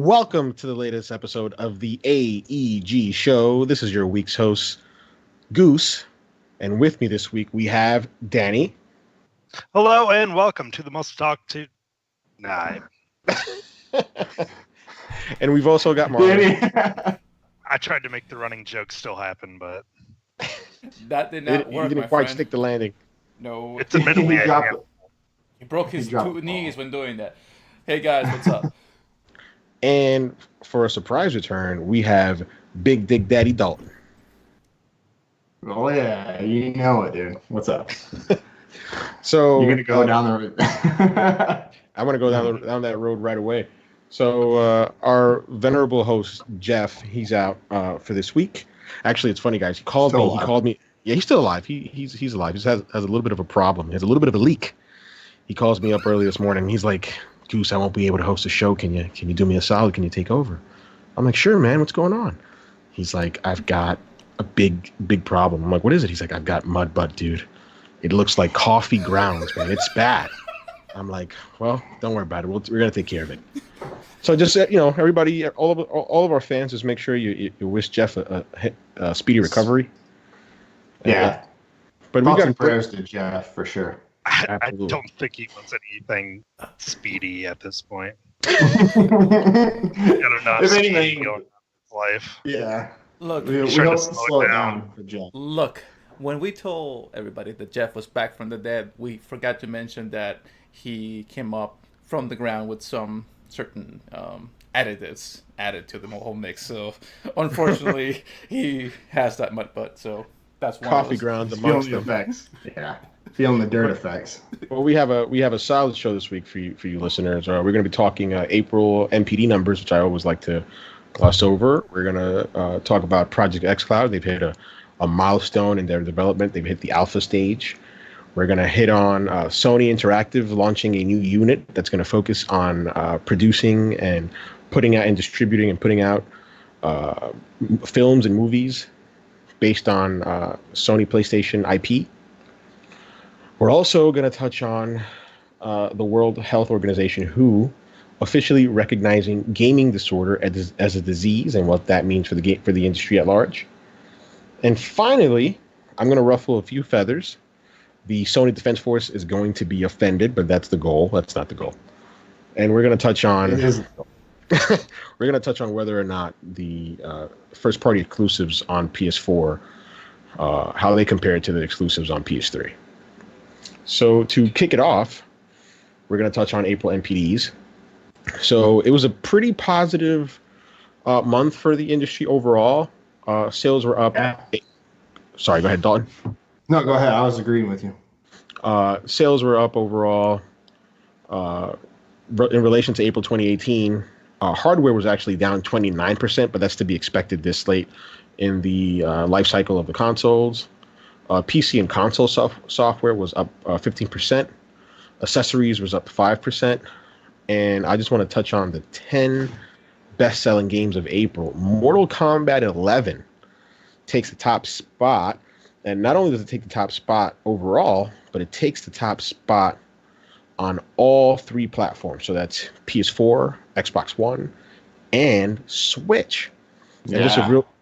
Welcome to the latest episode of the AEG show. This is your week's host, Goose. And with me this week, we have Danny. Hello and welcome to the most talked to... Nah. And we've also got Marlon. I tried to make the running joke still happen, but... That did not work, You didn't my quite friend. stick the landing. No. It's admittedly He broke his two knees when doing that. Hey guys, what's up? And for a surprise return, we have Big D Daddy Dalton. Oh yeah, you know it, dude. What's up? So you're gonna go down the road. I want to go down that road right away. So our venerable host Jeff, he's out for this week. Actually, it's funny, guys. He called me. Yeah, he's still alive. He's alive. He has a little bit of a problem. He has a little bit of a leak. He calls me up early this morning. He's like, Goose, I won't be able to host a show. Can you do me a solid? Can you take over? I'm like, sure, man. What's going on? He's like, I've got a big problem. I'm like, what is it? He's like, I've got mud butt, dude. It looks like coffee grounds, man. It's bad. I'm like, well, don't worry about it. We're gonna take care of it. So just everybody, all of our fans, just make sure you wish Jeff a speedy recovery. Yeah, but we got prayers to Jeff for sure. I don't think he wants anything speedy at this point. If anything, going on in his life. Yeah. Look, we hope to slow it down for Jeff. Look, when we told everybody that Jeff was back from the dead, we forgot to mention that he came up from the ground with some certain additives added to the whole mix. So, unfortunately, he has that mud butt. So that's one coffee grounds amongst the effects. Yeah. Feeling the dirt effects. Well, we have a solid show this week for you listeners. We're going to be talking April MPD numbers, which I always like to gloss over. We're going to talk about Project xCloud. They've hit a milestone in their development. They've hit the alpha stage. We're going to hit on Sony Interactive launching a new unit that's going to focus on producing and putting out and distributing and putting out films and movies based on Sony PlayStation IP. We're also going to touch on the World Health Organization, WHO, officially recognizing gaming disorder as a disease and what that means for the industry at large. And finally, I'm going to ruffle a few feathers. The Sony Defense Force is going to be offended, but that's the goal. That's not the goal. And we're going to touch on we're going to touch on whether or not the first-party exclusives on PS4, how they compare to the exclusives on PS3. So to kick it off, we're going to touch on April NPDs. So it was a pretty positive month for the industry overall. Sales were up. Yeah. Sorry, go ahead, Dalton. No, go ahead. I was agreeing with you. Sales were up overall in relation to April 2018. Hardware was actually down 29%, but that's to be expected this late in the life cycle of the consoles. PC and console software was up 15%. Accessories was up 5%. And I just want to touch on the 10 best-selling games of April. Mortal Kombat 11 takes the top spot. And not only does it take the top spot overall, but it takes the top spot on all three platforms. So that's PS4, Xbox One, and Switch. Yeah. And just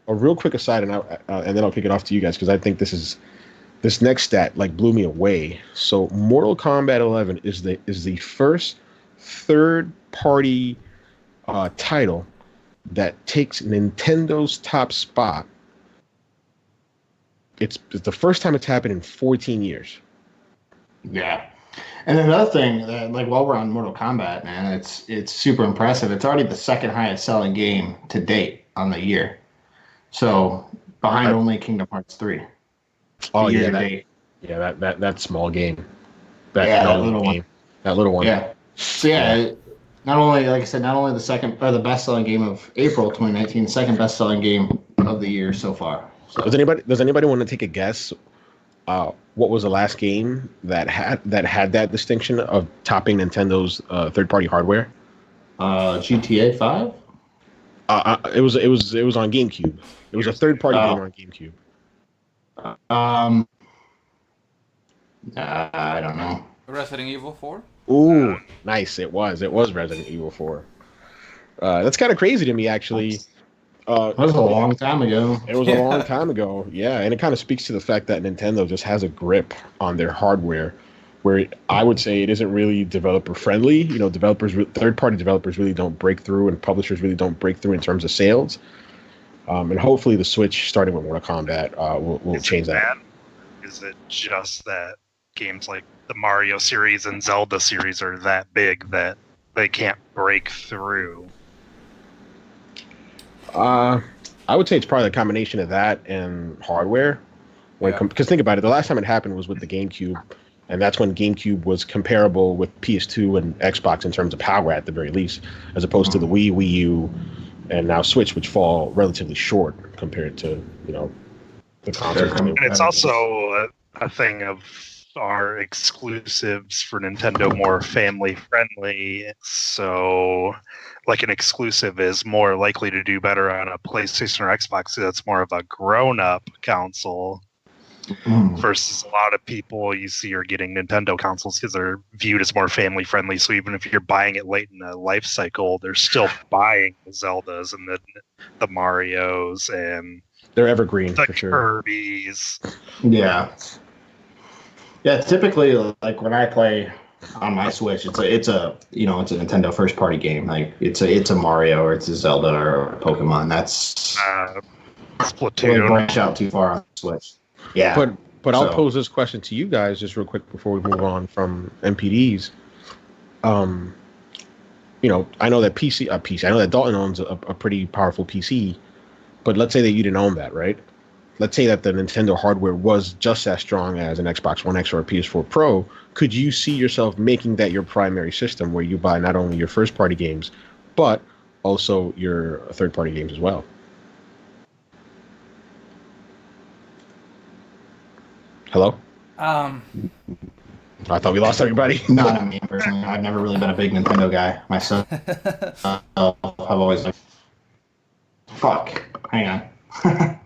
a real quick aside, and then I'll kick it off to you guys, because I think this next stat blew me away. So Mortal Kombat 11 is the first third-party title that takes Nintendo's top spot. It's the first time it's happened in 14 years. Yeah. And another thing, while we're on Mortal Kombat, man, it's super impressive. It's already the second highest selling game to date on the year. So behind only Kingdom Hearts 3. Oh yeah, that small game. That little one. Yeah. So not only, like I said, not only the best-selling game of April 2019, second best-selling game of the year so far. So. Does anybody want to take a guess? What was the last game that had that distinction of topping Nintendo's third-party hardware? GTA 5. It was on GameCube. It was a third-party game on GameCube. I don't know. Resident Evil 4? Ooh, nice. It was Resident Evil 4. That's kind of crazy to me, actually. That was a long time ago. It was a long time ago, yeah, and it kind of speaks to the fact that Nintendo just has a grip on their hardware, where I would say it isn't really developer friendly. You know, third-party developers really don't break through, and publishers really don't break through in terms of sales. And hopefully, the Switch, starting with Mortal Kombat, will change that. Is it just that games like the Mario series and Zelda series are that big that they can't break through? I would say it's probably a combination of that and hardware. Because think about it, the last time it happened was with the GameCube, and that's when GameCube was comparable with PS2 and Xbox in terms of power at the very least, as opposed to the Wii, Wii U, and now Switch, which fall relatively short compared to the consoles. And it's also a thing of our exclusives for Nintendo more family friendly, so like an exclusive is more likely to do better on a PlayStation or Xbox. So that's more of a grown-up console versus a lot of people you see are getting Nintendo consoles because they're viewed as more family friendly. So even if you're buying it late in the life cycle, they're still buying the Zeldas and the Marios and they're evergreen the for sure. Kirby's. Yeah. Yeah, typically, like when I play on my Switch, it's a Nintendo first party game. Like it's a Mario or it's a Zelda or a Pokemon. That's Splatoon. Really branch out too far on the Switch. Yeah, but I'll pose this question to you guys just real quick before we move on from MPDs. I know that I know that Dalton owns a pretty powerful PC, but let's say that you didn't own that, right? Let's say that the Nintendo hardware was just as strong as an Xbox One X or a PS4 Pro. Could you see yourself making that your primary system where you buy not only your first-party games, but also your third-party games as well? Hello? I thought we lost everybody. Not me personally. I've never really been a big Nintendo guy myself. I've always like, fuck. Hang on.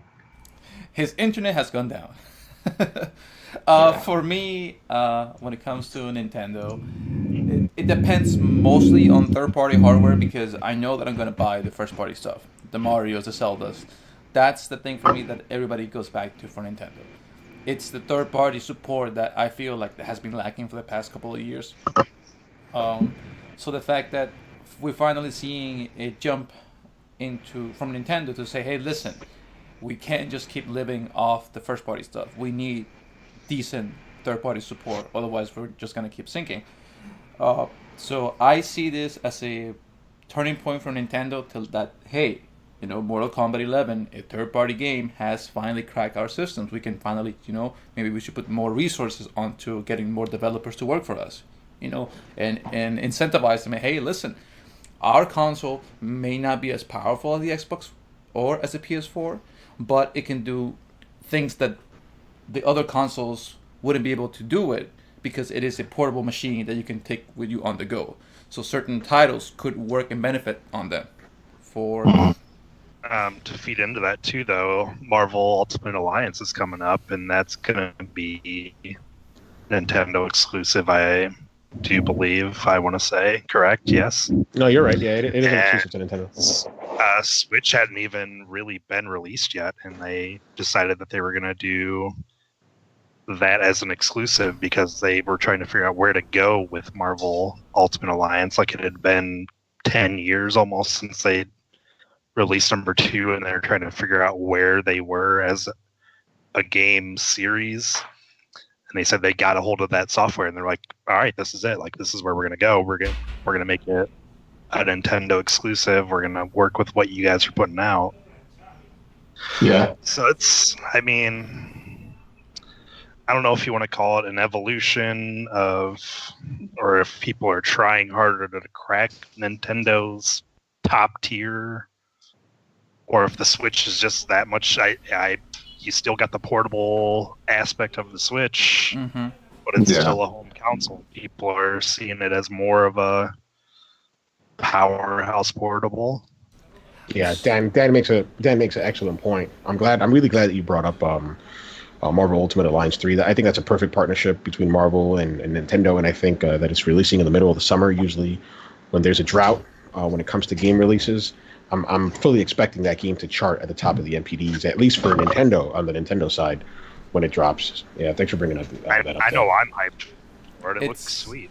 His internet has gone down. For me, when it comes to Nintendo, it depends mostly on third-party hardware because I know that I'm going to buy the first-party stuff, the Marios, the Zeldas. That's the thing for me that everybody goes back to for Nintendo. It's the third-party support that I feel like that has been lacking for the past couple of years. So the fact that we're finally seeing a jump from Nintendo to say, hey, listen, we can't just keep living off the first-party stuff. We need decent third-party support. Otherwise, we're just going to keep sinking. So I see this as a turning point for Nintendo till that, hey, Mortal Kombat 11, a third-party game, has finally cracked our systems. We can finally, maybe we should put more resources onto getting more developers to work for us, and incentivize them. Hey, listen, our console may not be as powerful as the Xbox or as a PS4, but it can do things that the other consoles wouldn't be able to do it because it is a portable machine that you can take with you on the go. So certain titles could work and benefit on them. To feed into that too, though, Marvel Ultimate Alliance is coming up, and that's going to be Nintendo exclusive, I do believe. I want to say, correct? Yes. No, you're right. Yeah, it is exclusive to Nintendo. Switch hadn't even really been released yet, and they decided that they were going to do that as an exclusive because they were trying to figure out where to go with Marvel Ultimate Alliance. Like it had been 10 years almost since they released number 2, and they're trying to figure out where they were as a game series. And they said they got a hold of that software, and they're like, all right, this is it. Like, this is where we're going to go. We're going to make it a Nintendo exclusive. We're going to work with what you guys are putting out. Yeah. So I don't know if you want to call it an evolution or if people are trying harder to crack Nintendo's top tier, or if the Switch is just that much. You still got the portable aspect of the Switch, but it's still a home console. People are seeing it as more of a powerhouse portable. Yeah, Dan makes an excellent point. I'm really glad that you brought up Marvel Ultimate Alliance 3. I think that's a perfect partnership between Marvel and Nintendo, and I think that it's releasing in the middle of the summer, usually when there's a drought when it comes to game releases. I'm fully expecting that game to chart at the top of the NPDs, at least for Nintendo on the Nintendo side when it drops. Yeah, thanks for bringing up that up. I know I'm hyped for it. It looks sweet.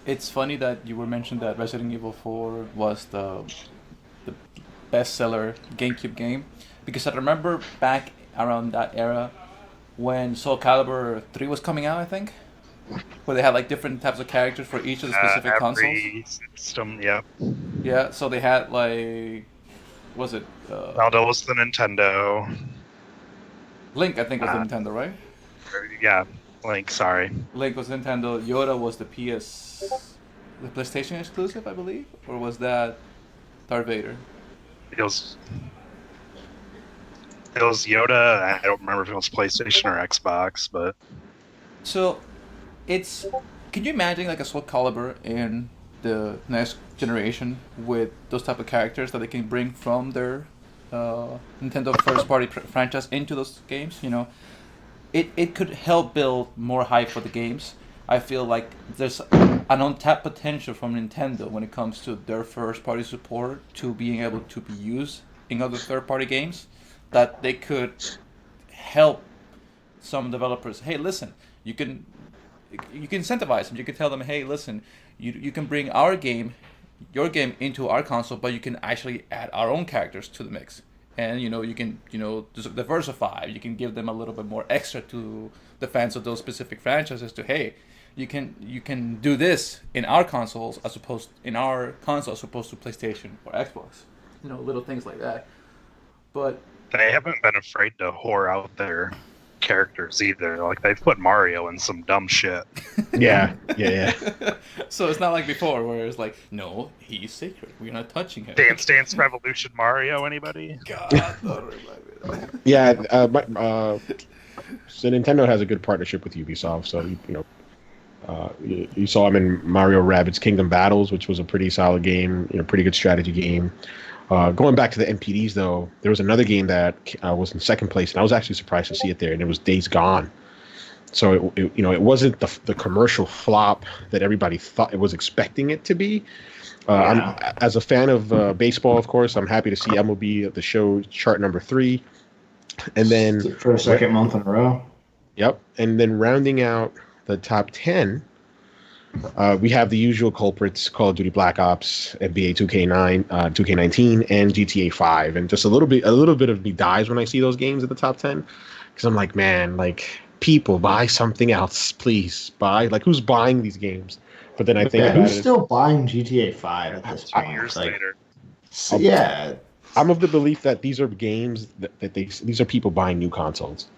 It's funny that you were mentioned that Resident Evil 4 was the bestseller GameCube game, because I remember back around that era when Soul Calibur 3 was coming out, I think, where they had like different types of characters for each of the specific consoles. System, yeah. Yeah, so they had like, was it? Zelda was the Nintendo. Link, I think, was the Nintendo, right? Yeah, Link. Sorry. Link was Nintendo. Yoda was the PlayStation exclusive, I believe, or was that Darth Vader? It was Yoda. I don't remember if it was PlayStation or Xbox, but so it's. Can you imagine like a Soul Calibur in the next generation with those type of characters that they can bring from their Nintendo first-party franchise into those games? You know, it could help build more hype for the games. I feel like there's an untapped potential from Nintendo when it comes to their first-party support to being able to be used in other third-party games, that they could help some developers. Hey, listen, you can incentivize them. You can tell them, hey, listen, you can bring your game into our console, but you can actually add our own characters to the mix. And you can diversify. You can give them a little bit more extra to the fans of those specific franchises. To hey, you can do this in our consoles as opposed to PlayStation or Xbox. Little things like that. But they haven't been afraid to whore out their characters either. Like they've put Mario in some dumb shit. Yeah. So it's not like before where it's like, no, he's sacred. We're not touching him. Dance Dance Revolution Mario, anybody? God, don't remind me of that. Yeah. So Nintendo has a good partnership with Ubisoft. So you saw him in Mario Rabbids Kingdom Battles, which was a pretty solid game. Pretty good strategy game. Going back to the NPDs, though, there was another game that was in second place, and I was actually surprised to see it there, and it was Days Gone. So it wasn't the commercial flop that everybody thought it was expecting it to be. As a fan of baseball, of course, I'm happy to see MLB at the show chart number 3, and then for a second month in a row. Yep, and then rounding out the top 10. We have the usual culprits: Call of Duty Black Ops, NBA 2K19, and GTA 5. And just a little bit of me dies when I see those games at the top 10, because I'm like, man, like, people, buy something else, please. Buy, like, who's buying these games? But then I think about who's still buying GTA 5 at this point? Years later. So, yeah, I'm of the belief that these are games that these are people buying new consoles.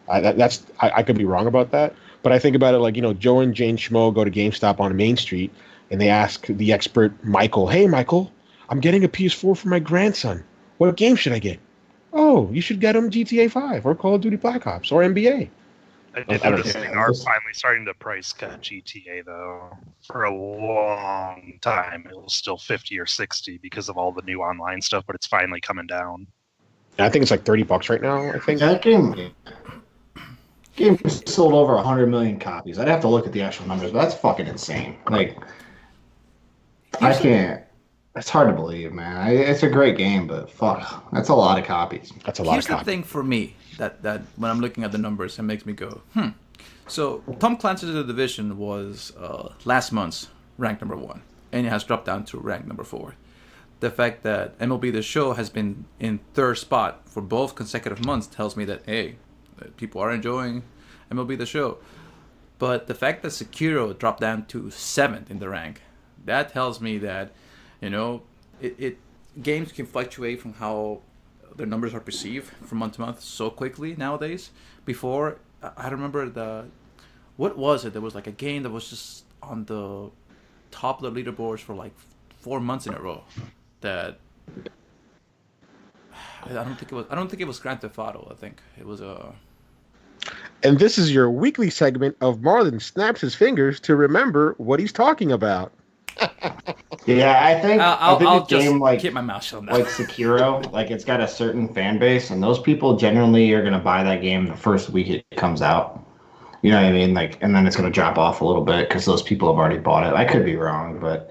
I could be wrong about that. But I think about it like, Joe and Jane Schmo go to GameStop on Main Street, and they ask the expert Michael, hey, Michael, I'm getting a PS4 for my grandson. What game should I get? Oh, you should get him GTA 5 or Call of Duty Black Ops or NBA. I did notice they are finally starting to price cut GTA, though. For a long time, it was still 50 or 60 because of all the new online stuff, but it's finally coming down. I think it's like $30 right now, I think. That game sold over 100 million copies. I'd have to look at the actual numbers, but that's fucking insane. Like, I can't. It's hard to believe, man. It's a great game, but fuck, that's a lot of copies. That's a lot of copies. Here's the thing for me that when I'm looking at the numbers, it makes me go, So Tom Clancy's The Division was last month's ranked number 1, and it has dropped down to rank number 4. The fact that MLB The Show has been in 3rd spot for both consecutive months tells me that, hey, people are enjoying MLB The Show. But the fact that Sekiro dropped down to 7th in the rank, that tells me that, games can fluctuate from how their numbers are perceived from month to month so quickly nowadays. Before, I remember what was it? There was like a game that was just on the top of the leaderboards for like 4 months in a row. That I don't think it was Grand Theft Auto. I think it was a. And this is your weekly segment of Marlon snaps his fingers to remember what he's talking about. Yeah, I think I'll a game just keep my mouth shut now. Like Sekiro, like it's got a certain fan base, and those people generally are gonna buy that game the first week it comes out. You know what I mean? Like, and then it's gonna drop off a little bit because those people have already bought it. I could be wrong, but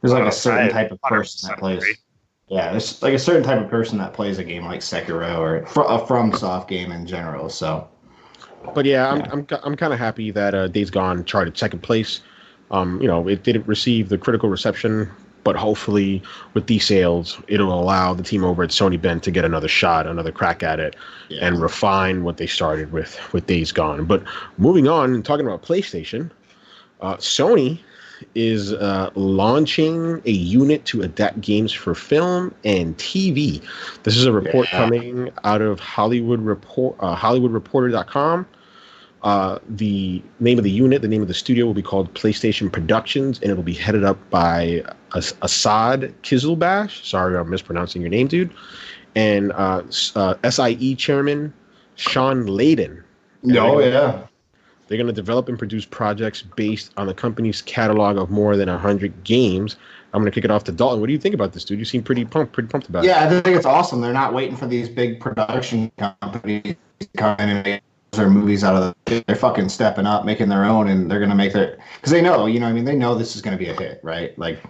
There's like a certain I type of person that 100% plays. agree. Yeah, there's like a certain type of person that plays a game like Sekiro or a FromSoft game in general. So, But yeah, yeah. I'm kind of happy that Days Gone charted second place. It didn't receive the critical reception, but hopefully with these sales, it'll allow the team over at Sony Bend to get another shot, another crack at it, and refine what they started with Days Gone. But moving on and talking about PlayStation, Sony is launching a unit to adapt games for film and TV. This is a report coming out of HollywoodReporter.com. The name of the unit, the name of the studio will be called PlayStation Productions, and it'll be headed up by Assad Kizilbash. Sorry, I'm mispronouncing your name, dude. And SIE chairman Sean Layden. They're going to develop and produce projects based on the company's catalog of more than 100 games. I'm going to kick it off to Dalton. What do you think about this, dude? You seem pretty pumped about it. Yeah, I think it's awesome. They're not waiting for these big production companies to come in and make their movies out of they're fucking stepping up, making their own, and they're going to make their, because they know, they know this is going to be a hit, right? Like,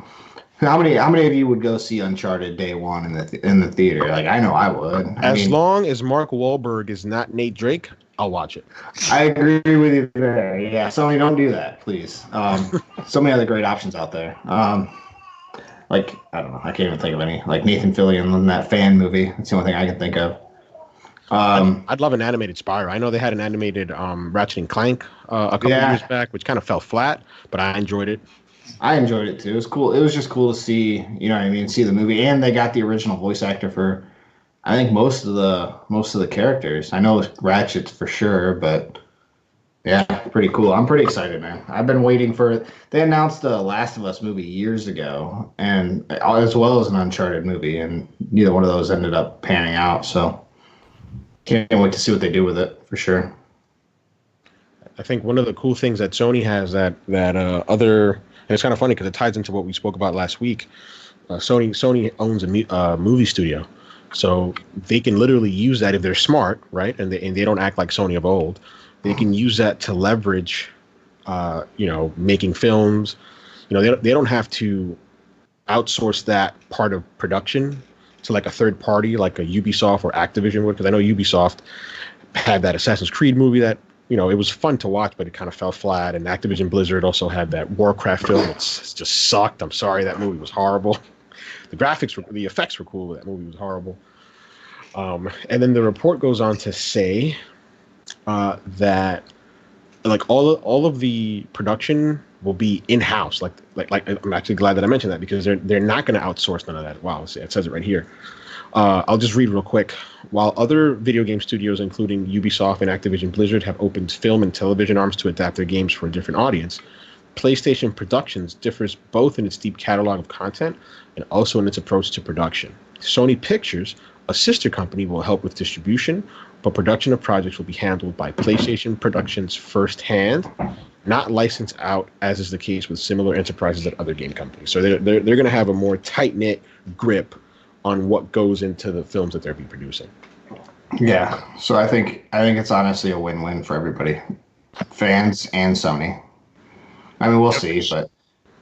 how many of you would go see Uncharted day one in the theater? Like, I know I would. As long as Mark Wahlberg is not Nate Drake, I'll watch it. I agree with you there. Yeah, Sony, don't do that, please. So many other great options out there. Like, I don't know. I can't even think of any. Like Nathan Fillion in that Fan movie. That's the only thing I can think of. I'd love an animated Spyro. I know they had an animated Ratchet and Clank a couple years back, which kind of fell flat, but I enjoyed it. I enjoyed it too. It was cool. It was just cool to see, see the movie, and they got the original voice actor for, I think, most of the characters. I know Ratchet for sure, but yeah, pretty cool. I'm pretty excited, man. I've been waiting for. They announced the Last of Us movie years ago, and as well as an Uncharted movie, and neither one of those ended up panning out. So can't wait to see what they do with it for sure. I think one of the cool things that Sony has that other, and it's kind of funny because it ties into what we spoke about last week. Sony owns a movie studio, so they can literally use that if they're smart, right? And they don't act like Sony of old. They can use that to leverage, making films. They don't have to outsource that part of production to like a third party, like a Ubisoft or Activision would. Because I know Ubisoft had that Assassin's Creed movie that, it was fun to watch, but it kind of fell flat. And Activision Blizzard also had that Warcraft film. It just sucked. I'm sorry, that movie was horrible. The effects were cool, but that movie was horrible. And then the report goes on to say that like all of the production will be in-house. Like I'm actually glad that I mentioned that, because they're not going to outsource none of that. Wow, it says it right here. I'll just read real quick. While other video game studios, including Ubisoft and Activision Blizzard, have opened film and television arms to adapt their games for a different audience, PlayStation Productions differs both in its deep catalog of content and also in its approach to production. Sony Pictures, a sister company, will help with distribution, but production of projects will be handled by PlayStation Productions firsthand, not licensed out, as is the case with similar enterprises at other game companies. So they're going to have a more tight-knit grip on what goes into the films that they'll be producing. Yeah, so I think it's honestly a win-win for everybody, fans and Sony. I mean, we'll see, but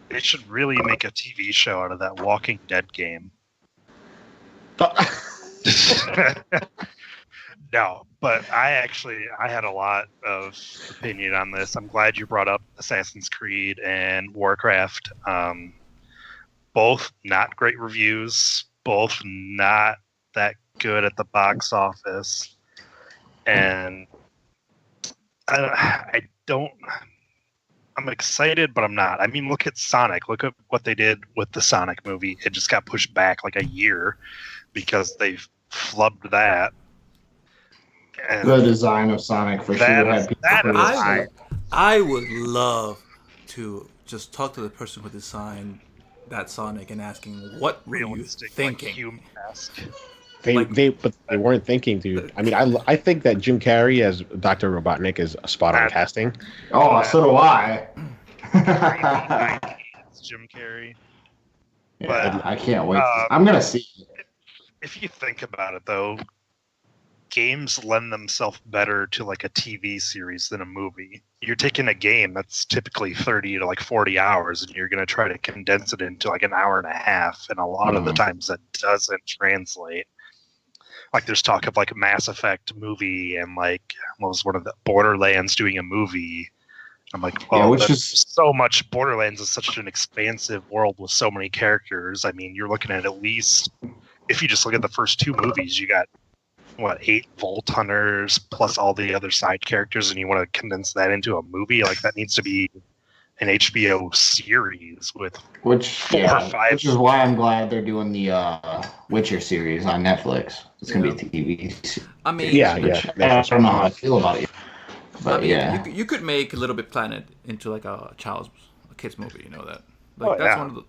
they should really make a TV show out of that Walking Dead game. No, but I had a lot of opinion on this. I'm glad you brought up Assassin's Creed and Warcraft. Both not great reviews, both not that good at the box office. And I'm excited, but I'm not. I mean, look at Sonic. Look at what they did with the Sonic movie. It just got pushed back like a year because they flubbed that. And the design of Sonic for sure. I would love to just talk to the person who designed that Sonic and asking, what were you thinking? But they weren't thinking, dude. I mean, I think that Jim Carrey as Dr. Robotnik is a spot on casting. Oh, so do I. It's Jim Carrey. Yeah, but I can't wait. I'm gonna see. If you think about it, though, games lend themselves better to like a TV series than a movie. You're taking a game that's typically 30 to like 40 hours and you're going to try to condense it into like an hour and a half. And a lot of the times that doesn't translate. Like there's talk of like a Mass Effect movie and like what was one of the Borderlands doing a movie. I'm like, well, which is so much. Borderlands is such an expansive world with so many characters. I mean, you're looking at least, if you just look at the first two movies, you got, what, 8 Vault Hunters plus all the other side characters, and you want to condense that into a movie? Like, that needs to be an HBO series with four or five. Which is why I'm glad they're doing the Witcher series on Netflix. It's going to be a TV series. I mean, I don't know how I feel about it. But you could make Little Big Planet into like a kids movie, you know that. Like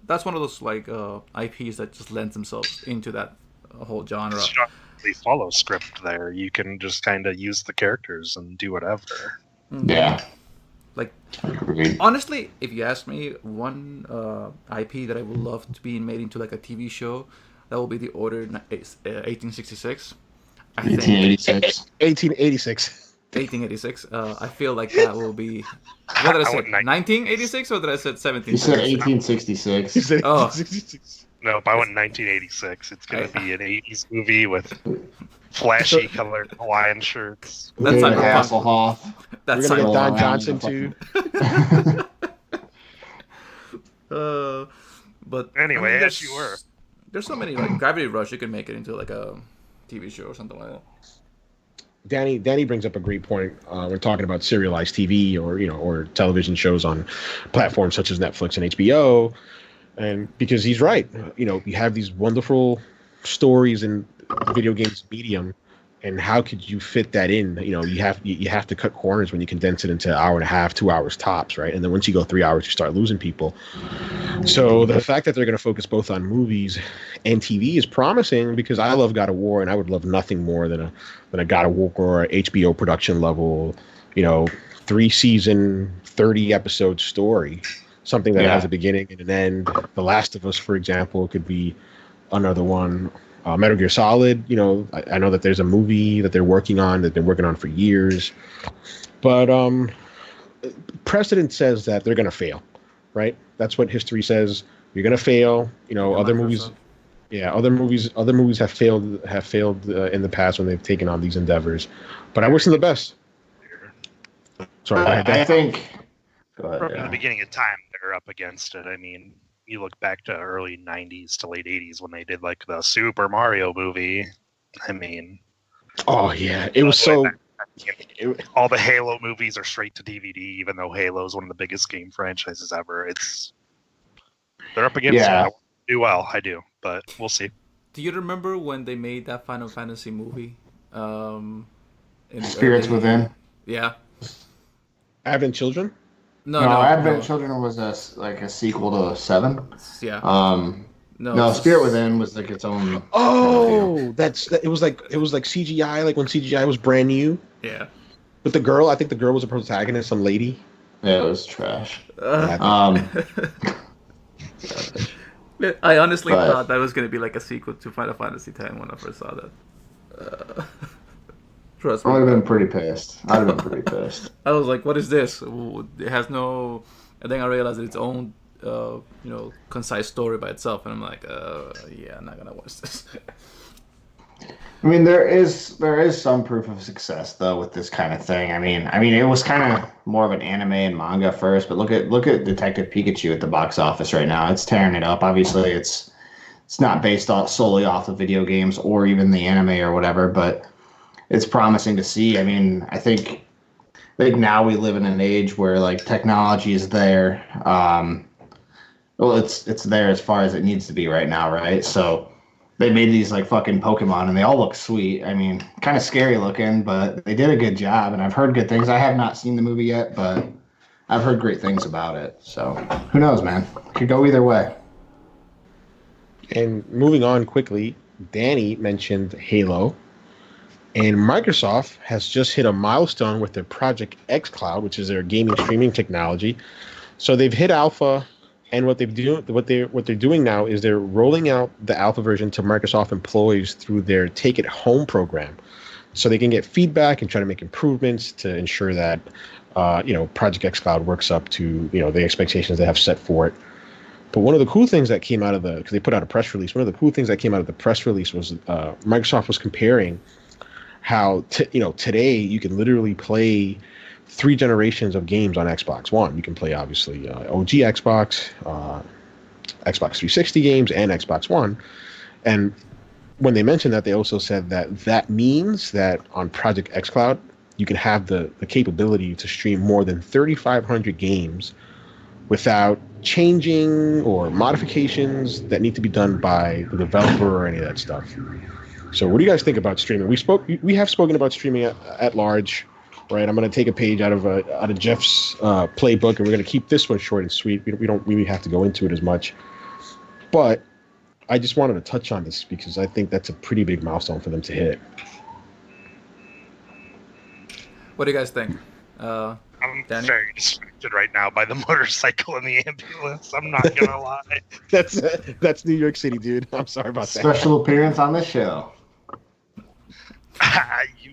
that's one of those like IPs that just lends themselves into that whole genre. You don't really follow script there. You can just kind of use the characters and do whatever. Yeah. Like honestly, if you ask me, one IP that I would love to be made into like a TV show, that will be The Order 1866. 1886. 1886. 1886. I feel like that will be. What did I say? 1986 or did I say 17? You said 1866. You said Oh. 1866. Nope, I went 1986. It's going to be an 80s movie with flashy colored Hawaiian shirts. That's David cyberpunk. Hasselhoff. That's We're gonna get Don cyberpunk. Johnson too. But Anyway, there's- as you were. There's so many like Gravity Rush. You can make it into like a TV show or something like that. Danny brings up a great point. We're talking about serialized TV or television shows on platforms such as Netflix and HBO, and because he's right. You have these wonderful stories in video games medium, and how could you fit that in? You have to cut corners when you condense it into an hour and a half, 2 hours tops, right? And then once you go 3 hours, you start losing people. So the fact that they're going to focus both on movies and TV is promising, because I love God of War, and I would love nothing more than a God of War or HBO production level, 3-season, 30-episode story, something that has a beginning and an end. The Last of Us, for example, could be another one. Metal Gear Solid, I know that there's a movie that they're working on, that they've been working on for years, but precedent says that they're going to fail, right? That's what history says. You're going to fail. Other movies, other movies have failed in the past when they've taken on these endeavors. But I wish them the best. Sorry, I think From the beginning of time, they're up against it. I mean, you look back to early 90s to late 80s when they did like the Super Mario movie. I mean, oh yeah, it was so. All the Halo movies are straight to DVD, even though Halo is one of the biggest game franchises ever. They're up against it. I want to do well, I do, but we'll see. Do you remember when they made that Final Fantasy movie? Spirits Within. Yeah. Advent Children. No, Advent Children was a sequel to 7. Yeah. No, Spirit Within was like its own. Oh, it was like CGI, like when CGI was brand new. Yeah. With the girl, I think the girl was a protagonist, some lady. Yeah, it was trash. I honestly thought that was going to be like a sequel to Final Fantasy X when I first saw that. Trust me. I would have been pretty pissed. I was like, what is this? It has no... And then I realized it's own, concise story by itself. And I'm like, yeah, I'm not going to watch this. I mean, there is some proof of success though with this kind of thing. I mean, it was kind of more of an anime and manga first, but look at Detective Pikachu at the box office right now. It's tearing it up. Obviously, it's not based solely off of video games or even the anime or whatever, but it's promising to see. I mean, I think now we live in an age where like technology is there. Well, it's there as far as it needs to be right now, right? So they made these like fucking Pokemon, and they all look sweet. I mean, kind of scary looking, but they did a good job, and I've heard good things. I have not seen the movie yet, but I've heard great things about it. So who knows, man? It could go either way. And moving on quickly, Danny mentioned Halo. And Microsoft has just hit a milestone with their Project xCloud, which is their gaming streaming technology. So they've hit alpha, and what they're doing now is they're rolling out the alpha version to Microsoft employees through their Take It Home program. so they can get feedback and try to make improvements to ensure that Project xCloud works up to the expectations they have set for it. But one of the cool things that came out of because they put out a press release, one of the cool things that came out of the press release was Microsoft was comparing how today you can literally play 3 generations of games on Xbox One. You can play obviously OG Xbox, Xbox 360 games, and Xbox One. And when they mentioned that, they also said that means that on Project xCloud, you can have the capability to stream more than 3,500 games without changing or modifications that need to be done by the developer or any of that stuff. So what do you guys think about streaming? We have spoken about streaming at large, right? I'm going to take a page out of Jeff's playbook, and we're going to keep this one short and sweet. We don't really have to go into it as much. But I just wanted to touch on this because I think that's a pretty big milestone for them to hit. What do you guys think? I'm Danny? very distracted right now by the motorcycle and the ambulance. I'm not gonna lie. That's New York City, dude. I'm sorry about that. Special appearance on the show.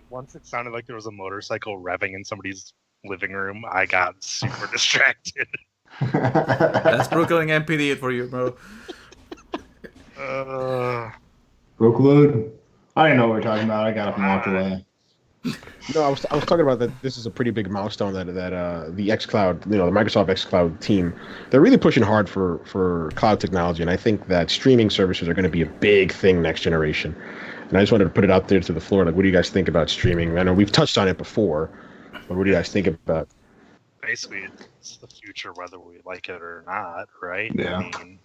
Once it sounded like there was a motorcycle revving in somebody's living room, I got super distracted. That's Brooklyn MPD for you, bro. Brooklyn. I didn't know what we were talking about. I got up and walked away. No, I was talking about that. This is a pretty big milestone that the xCloud, the Microsoft xCloud team, they're really pushing hard for cloud technology, and I think that streaming services are going to be a big thing next generation. And I just wanted to put it out there to the floor. Like, what do you guys think about streaming? I know we've touched on it before, but what do you guys think about? Basically, it's the future, whether we like it or not, right? Yeah. I mean,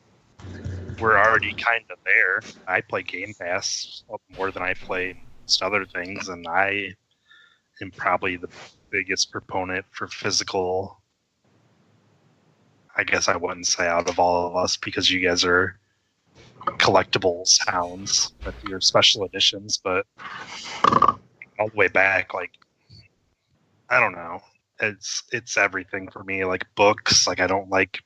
we're already kind of there. I play Game Pass more than I play most other things, and I am probably the biggest proponent for physical. I guess I wouldn't say out of all of us, because you guys are collectibles hounds with your special editions, but all the way back, like, I don't know. It's everything for me. Like books, like I don't like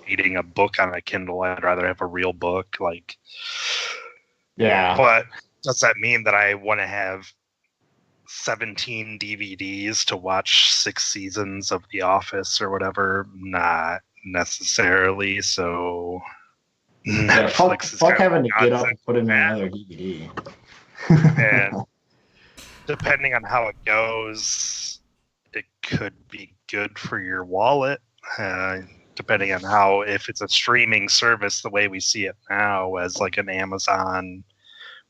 reading a book on a Kindle. I'd rather have a real book. Like, Yeah. but does that mean that I want to have 17 DVDs to watch 6 seasons of The Office or whatever? Not necessarily. So Yeah, fuck is fuck kind of having to get up nonsense and put in for that. another DVD. And depending on how it goes, it could be good for your wallet. Depending on how, if it's a streaming service the way we see it now as like an Amazon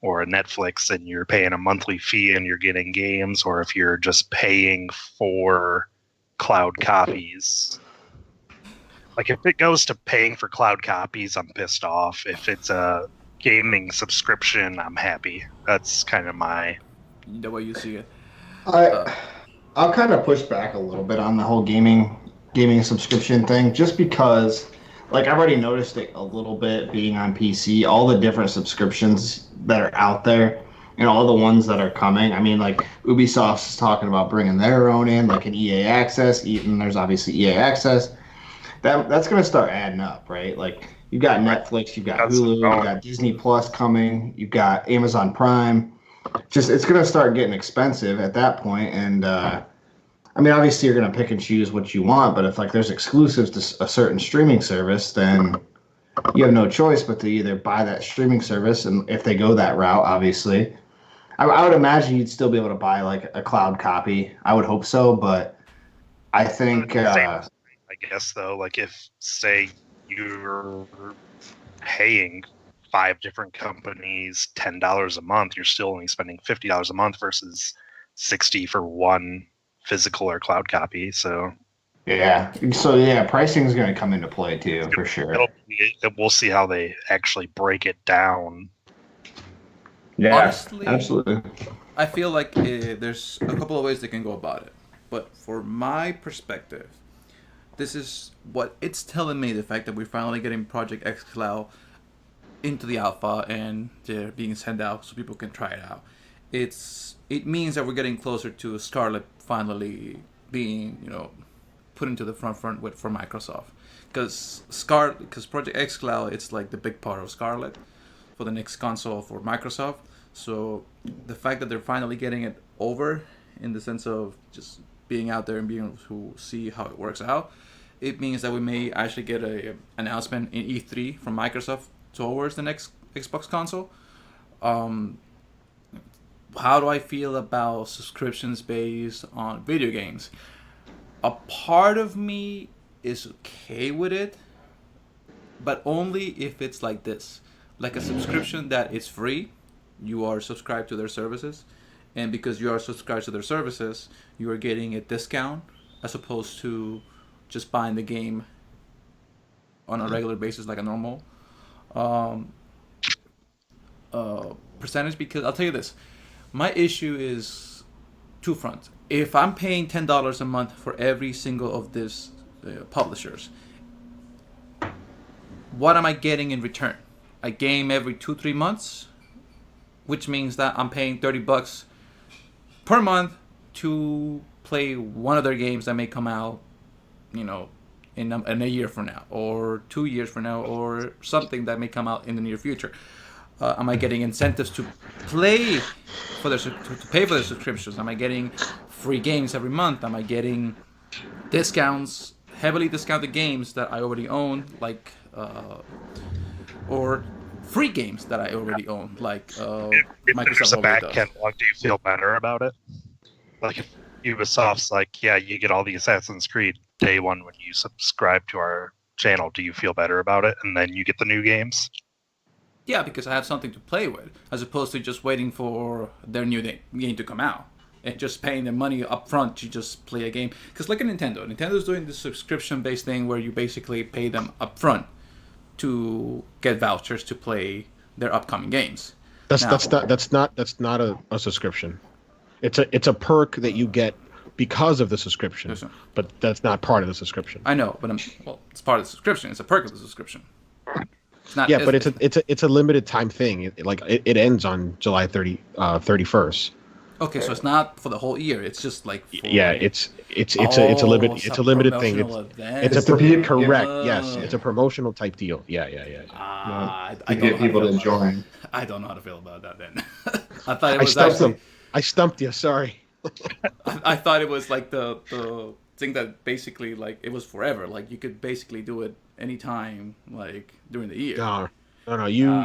or a Netflix, and you're paying a monthly fee and you're getting games, or if you're just paying for cloud copies. Like if it goes to paying for cloud copies, I'm pissed off. If it's a gaming subscription, I'm happy. That's kind of The way you see it. I'll kind of push back a little bit on the whole gaming subscription thing, just because, like, I've already noticed it a little bit being on PC, all the different subscriptions that are out there and all the ones that are coming. I mean, like, Ubisoft's talking about bringing their own in, like an EA Access, and there's obviously EA Access. That's going to start adding up, right? Like, you've got Netflix, you've got Hulu, you've got Disney Plus coming, you've got Amazon Prime. Just, it's going to start getting expensive at that point, and I mean, obviously you're going to pick and choose what you want, but if like there's exclusives to a certain streaming service, then you have no choice but to either buy that streaming service, and if they go that route, obviously, I would imagine you'd still be able to buy like a cloud copy. I would hope so, but I think I guess though, like if say you're paying 5 different companies $10 a month, you're still only spending $50 a month versus $60 for one physical or cloud copy. So pricing is going to come into play too, for sure. We'll see how they actually break it down. Yeah, Honestly, absolutely. I feel like there's a couple of ways they can go about it. But for my perspective, this is what it's telling me, the fact that we're finally getting Project xCloud into the alpha and they're being sent out so people can try it out. It means that we're getting closer to Scarlet finally being, put into the front for Microsoft. Because Project xCloud, it's like the big part of Scarlet for the next console for Microsoft. So the fact that they're finally getting it over, in the sense of just being out there and being able to see how it works out, it means that we may actually get a announcement in E3 from Microsoft towards the next Xbox console. How do I feel about subscriptions based on video games? A part of me is okay with it, but only if it's like this. Like a subscription that is free, you are subscribed to their services, and because you are subscribed to their services, you are getting a discount as opposed to just buying the game on a regular basis like a normal percentage. Because I'll tell you this, my issue is two fronts. If I'm paying $10 a month for every single of these publishers, what am I getting in return? A game every 2-3 months, which means that I'm paying $30 per month to play one of their games that may come out, in a year from now, or 2 years from now, or something that may come out in the near future. Am I getting incentives to play for to pay for their subscriptions? Am I getting free games every month? Am I getting discounts, heavily discounted games that I already own, like or free games that I already own, like If Microsoft there's a back does. catalog, do you feel better about it? Like if Ubisoft's like, yeah, you get all the Assassin's Creed day one when you subscribe to our channel, do you feel better about it? And then you get the new games? Yeah, because I have something to play with, as opposed to just waiting for their new game to come out and just paying the money up front to just play a game. Because look at Nintendo. Nintendo's doing this subscription-based thing where you basically pay them up front to get vouchers to play their upcoming games. That's not a subscription. It's a perk that you get because of the subscription, Listen. but that's not part of the subscription. I know, but it's part of the subscription. It's a perk of the subscription. It's not. Yeah, but it's a limited time thing. It ends on July 31st. Okay, so it's not for the whole year. It's just like Yeah, it's a limited thing. Correct. Yes, it's a promotional type deal. Yeah. I To get people to join. I don't know how to feel about that then. I thought it was I stumped you. Sorry. I thought it was like the thing that basically like it was forever. Like you could basically do it anytime, like during the year. No.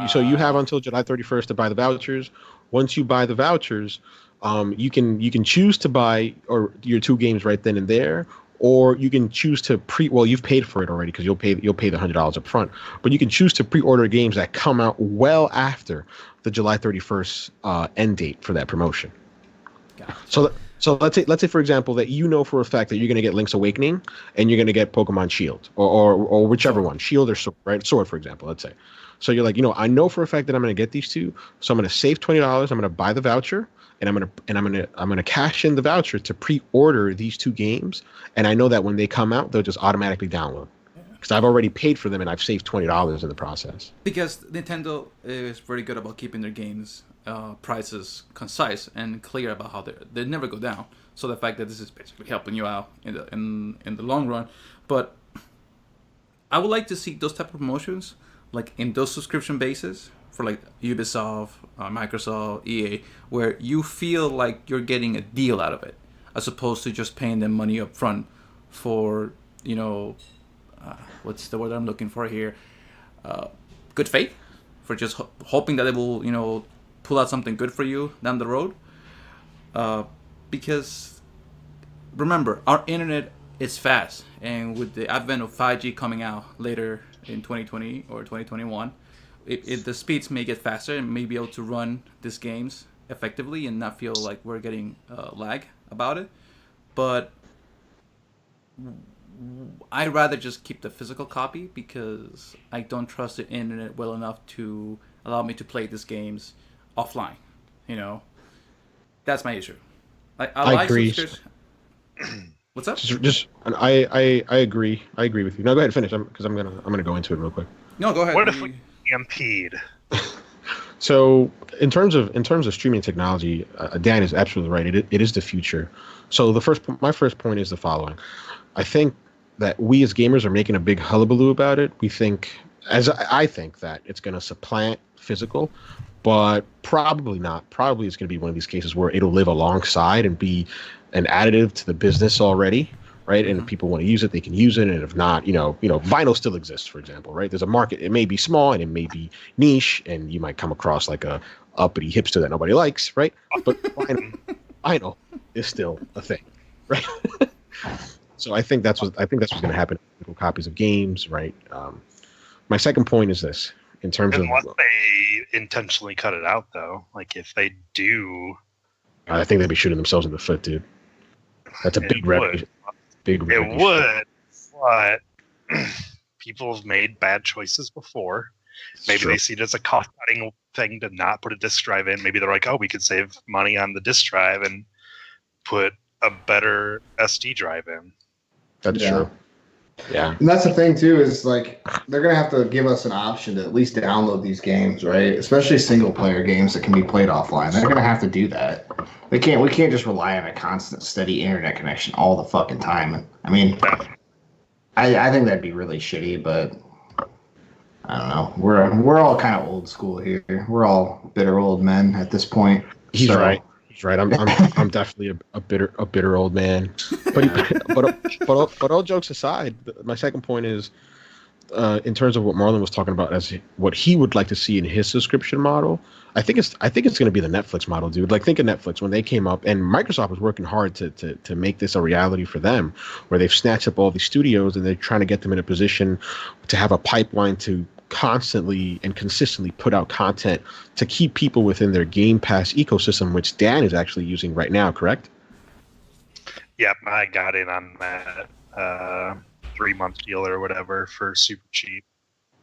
So you have until July 31st to buy the vouchers. Once you buy the vouchers, you can choose to buy your two games right then and there, or you can choose to you've paid for it already because you'll pay the $100 up front, but you can choose to pre-order games that come out well after the July 31st end date for that promotion. Gotcha. So let's say for example that for a fact that you're going to get Link's Awakening and you're going to get Pokemon Shield or whichever one, Shield or Sword, right? Sword, for example, let's say. So you're like, I know for a fact that I'm going to get these two, so I'm going to save $20. I'm going to buy the voucher, and I'm going to cash in the voucher to pre-order these two games, and I know that when they come out, they'll just automatically download because I've already paid for them and I've saved $20 in the process. Because Nintendo is very good about keeping their games prices concise and clear about how they never go down. So the fact that this is basically helping you out in the long run, but I would like to see those type of promotions like in those subscription bases for like Ubisoft, Microsoft, EA, where you feel like you're getting a deal out of it, as opposed to just paying them money up front for what's the word I'm looking for here? Good faith, for just hoping that it will pull out something good for you down the road. Because remember, our internet is fast, and with the advent of 5G coming out later in 2020 or 2021, the speeds may get faster and may be able to run these games effectively and not feel like we're getting lag about it. But I'd rather just keep the physical copy because I don't trust the internet well enough to allow me to play these games offline. That's my issue. I agree. What's up? I agree. I agree with you. No, go ahead and finish. Because I'm gonna go into it real quick. No, go ahead. What if we EMP'd? So in terms of streaming technology, Dan is absolutely right. It is the future. So my first point is the following. I think that we as gamers are making a big hullabaloo about it. We think as I think that it's going to supplant physical, but probably not. Probably it's going to be one of these cases where it'll live alongside and be an additive to the business already, right? And if people want to use it, they can use it. And if not, vinyl still exists, for example, right? There's a market. It may be small and it may be niche, and you might come across like a uppity hipster that nobody likes, right? But vinyl is still a thing, right? So I think that's what's going to happen. Copies of games, right? My second point is this: in terms unless they intentionally cut it out, though. Like if they do, I think they'd be shooting themselves in the foot, dude. That's a big revenue. Big revenue. It would, but people have made bad choices before. Maybe they see it as a cost-cutting thing to not put a disk drive in. Maybe they're like, oh, we could save money on the disk drive and put a better SD drive in. That's true. Yeah. And that's the thing, too, is like they're going to have to give us an option to at least download these games, right? Especially single-player games that can be played offline. They're going to have to do that. We can't just rely on a constant, steady internet connection all the fucking time. I mean, I think that'd be really shitty, but I don't know. We're all kind of old school here. We're all bitter old men at this point. He's right. He's right. I'm definitely a bitter old man. But all jokes aside, my second point is in terms of what Marlon was talking about as what he would like to see in his subscription model. I think it's going to be the Netflix model, dude. Like, think of Netflix when they came up, and Microsoft was working hard to make this a reality for them, where they've snatched up all these studios and they're trying to get them in a position to have a pipeline to constantly and consistently put out content to keep people within their Game Pass ecosystem, which Dan is actually using right now, correct? Yep, I got in on that 3-month deal or whatever for super cheap.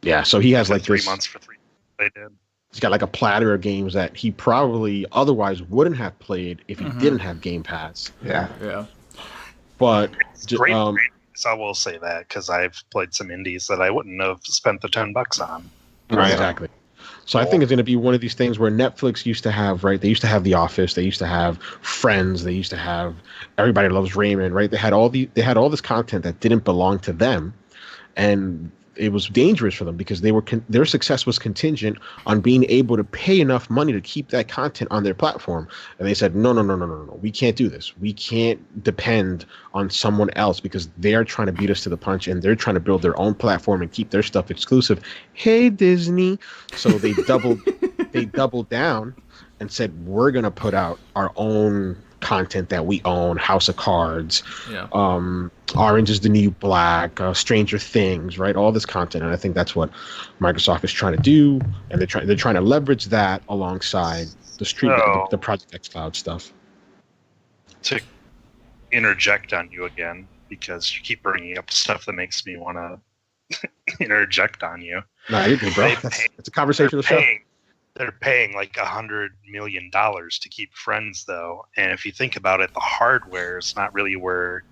Yeah, so he has like 3 months for 3 months. They did. He's got like a platter of games that he probably otherwise wouldn't have played if he didn't have Game Pass. Yeah. But it's great. So I will say that because I've played some indies that I wouldn't have spent the $10 on. Right, exactly. So I think it's going to be one of these things where Netflix used to have, right? They used to have The Office. They used to have Friends. They used to have Everybody Loves Raymond, right? They had all this content that didn't belong to them, and it was dangerous for them because their success was contingent on being able to pay enough money to keep that content on their platform. And they said, no, we can't do this. We can't depend on someone else because they're trying to beat us to the punch and they're trying to build their own platform and keep their stuff exclusive. Hey, Disney. So they doubled down and said, we're going to put out our own content that we own, House of Cards, Orange is the New Black, Stranger Things, right? All this content, and I think that's what Microsoft is trying to do, and they're trying to leverage that alongside the Project xCloud stuff. To interject on you again, because you keep bringing up stuff that makes me want to interject on you. No, you're good, bro. It's a conversational show. They're paying like $100 million to keep Friends, though. And if you think about it, the hardware is not really where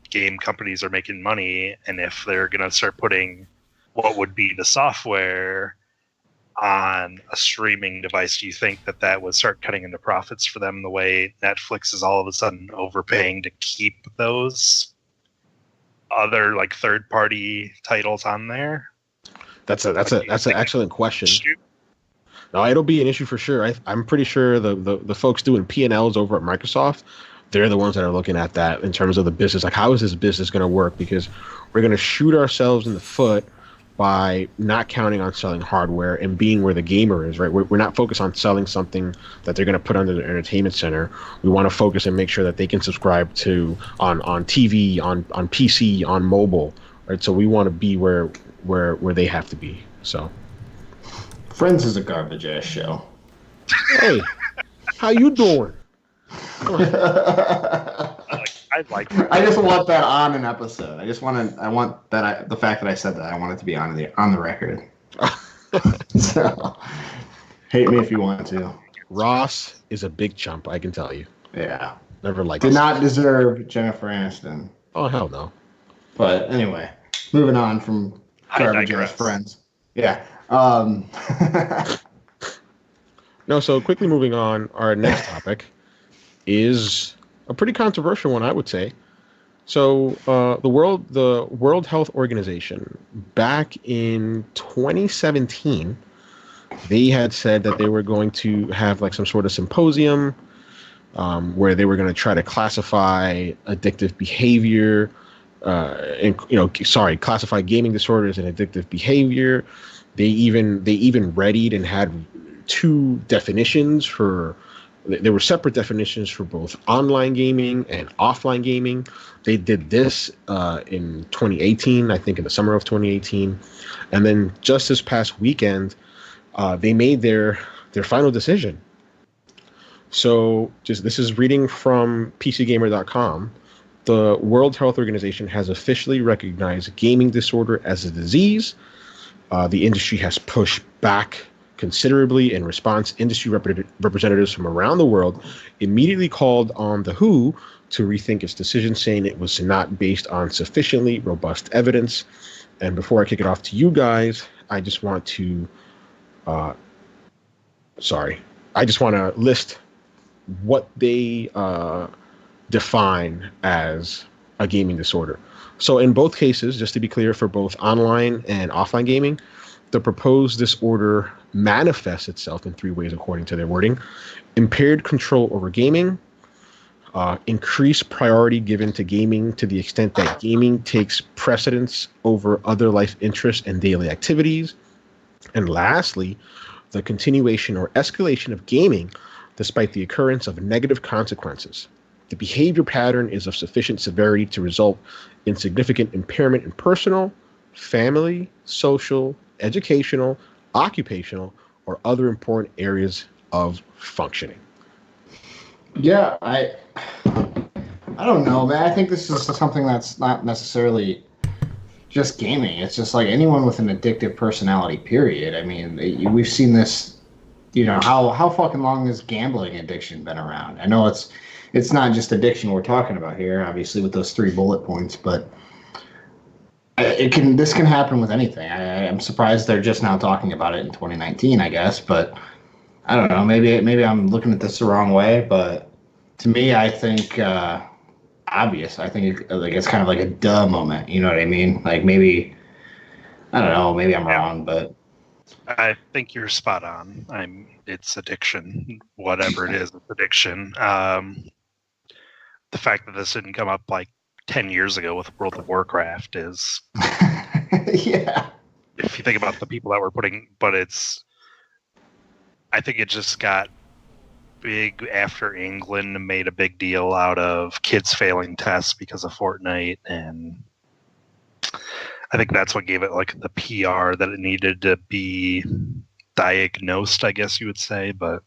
game companies are making money. And if they're going to start putting what would be the software on a streaming device, do you think that would start cutting into profits for them the way Netflix is all of a sudden overpaying to keep those other like third-party titles on there? That's an excellent question. No, it'll be an issue for sure. I'm pretty sure the folks doing P&Ls over at Microsoft, they're the ones that are looking at that in terms of the business. Like, how is this business going to work? Because we're going to shoot ourselves in the foot by not counting on selling hardware and being where the gamer is, right? We're not focused on selling something that they're going to put under the entertainment center. We want to focus and make sure that they can subscribe to on TV, on PC, on mobile, right? So we want to be where they have to be. So. Friends is a garbage ass show. Hey, how you doing? I like Friends. I just want that on an episode. The fact that I said that, I want it to be on the record. So, hate me if you want to. Ross is a big chump, I can tell you. Yeah. Never liked Did not deserve Jennifer Aniston. Oh, hell no. But anyway, moving on from garbage ass Friends. Yeah. No, so quickly moving on, our next topic is a pretty controversial one, I would say. So the World Health Organization, back in 2017, they had said that they were going to have like some sort of symposium where they were going to try to classify addictive behavior, classify gaming disorders and addictive behavior. They even readied and had two definitions for. There were separate definitions for both online gaming and offline gaming. They did this in 2018, I think in the summer of 2018, and then just this past weekend, they made their final decision. So, this is reading from PCGamer.com. The World Health Organization has officially recognized gaming disorder as a disease. The industry has pushed back considerably. In response, industry representatives from around the world immediately called on the WHO to rethink its decision, saying it was not based on sufficiently robust evidence. And before I kick it off to you guys, I just want to list what they define as a gaming disorder. So in both cases, just to be clear, for both online and offline gaming, the proposed disorder manifests itself in three ways according to their wording: impaired control over gaming, increased priority given to gaming to the extent that gaming takes precedence over other life interests and daily activities, and lastly, the continuation or escalation of gaming despite the occurrence of negative consequences. The behavior pattern is of sufficient severity to result in significant impairment in personal, family, social, educational, occupational, or other important areas of functioning. Yeah, I don't know, man. I think this is something that's not necessarily just gaming. It's just like anyone with an addictive personality, period. I mean, we've seen this, how fucking long has gambling addiction been around? I know it's not just addiction we're talking about here, obviously, with those 3 bullet points, but this can happen with anything. I'm surprised they're just now talking about it in 2019, I guess, but I don't know. Maybe I'm looking at this the wrong way, but to me, I think obvious. I think it's kind of like a duh moment. You know what I mean? Like maybe I don't know. Maybe I'm wrong, but I think you're spot on. It's addiction, whatever it is. It's addiction. The fact that this didn't come up like 10 years ago with World of Warcraft is, yeah. If you think about the people that were I think it just got big after England made a big deal out of kids failing tests because of Fortnite, and I think that's what gave it like the PR that it needed to be diagnosed, I guess you would say. But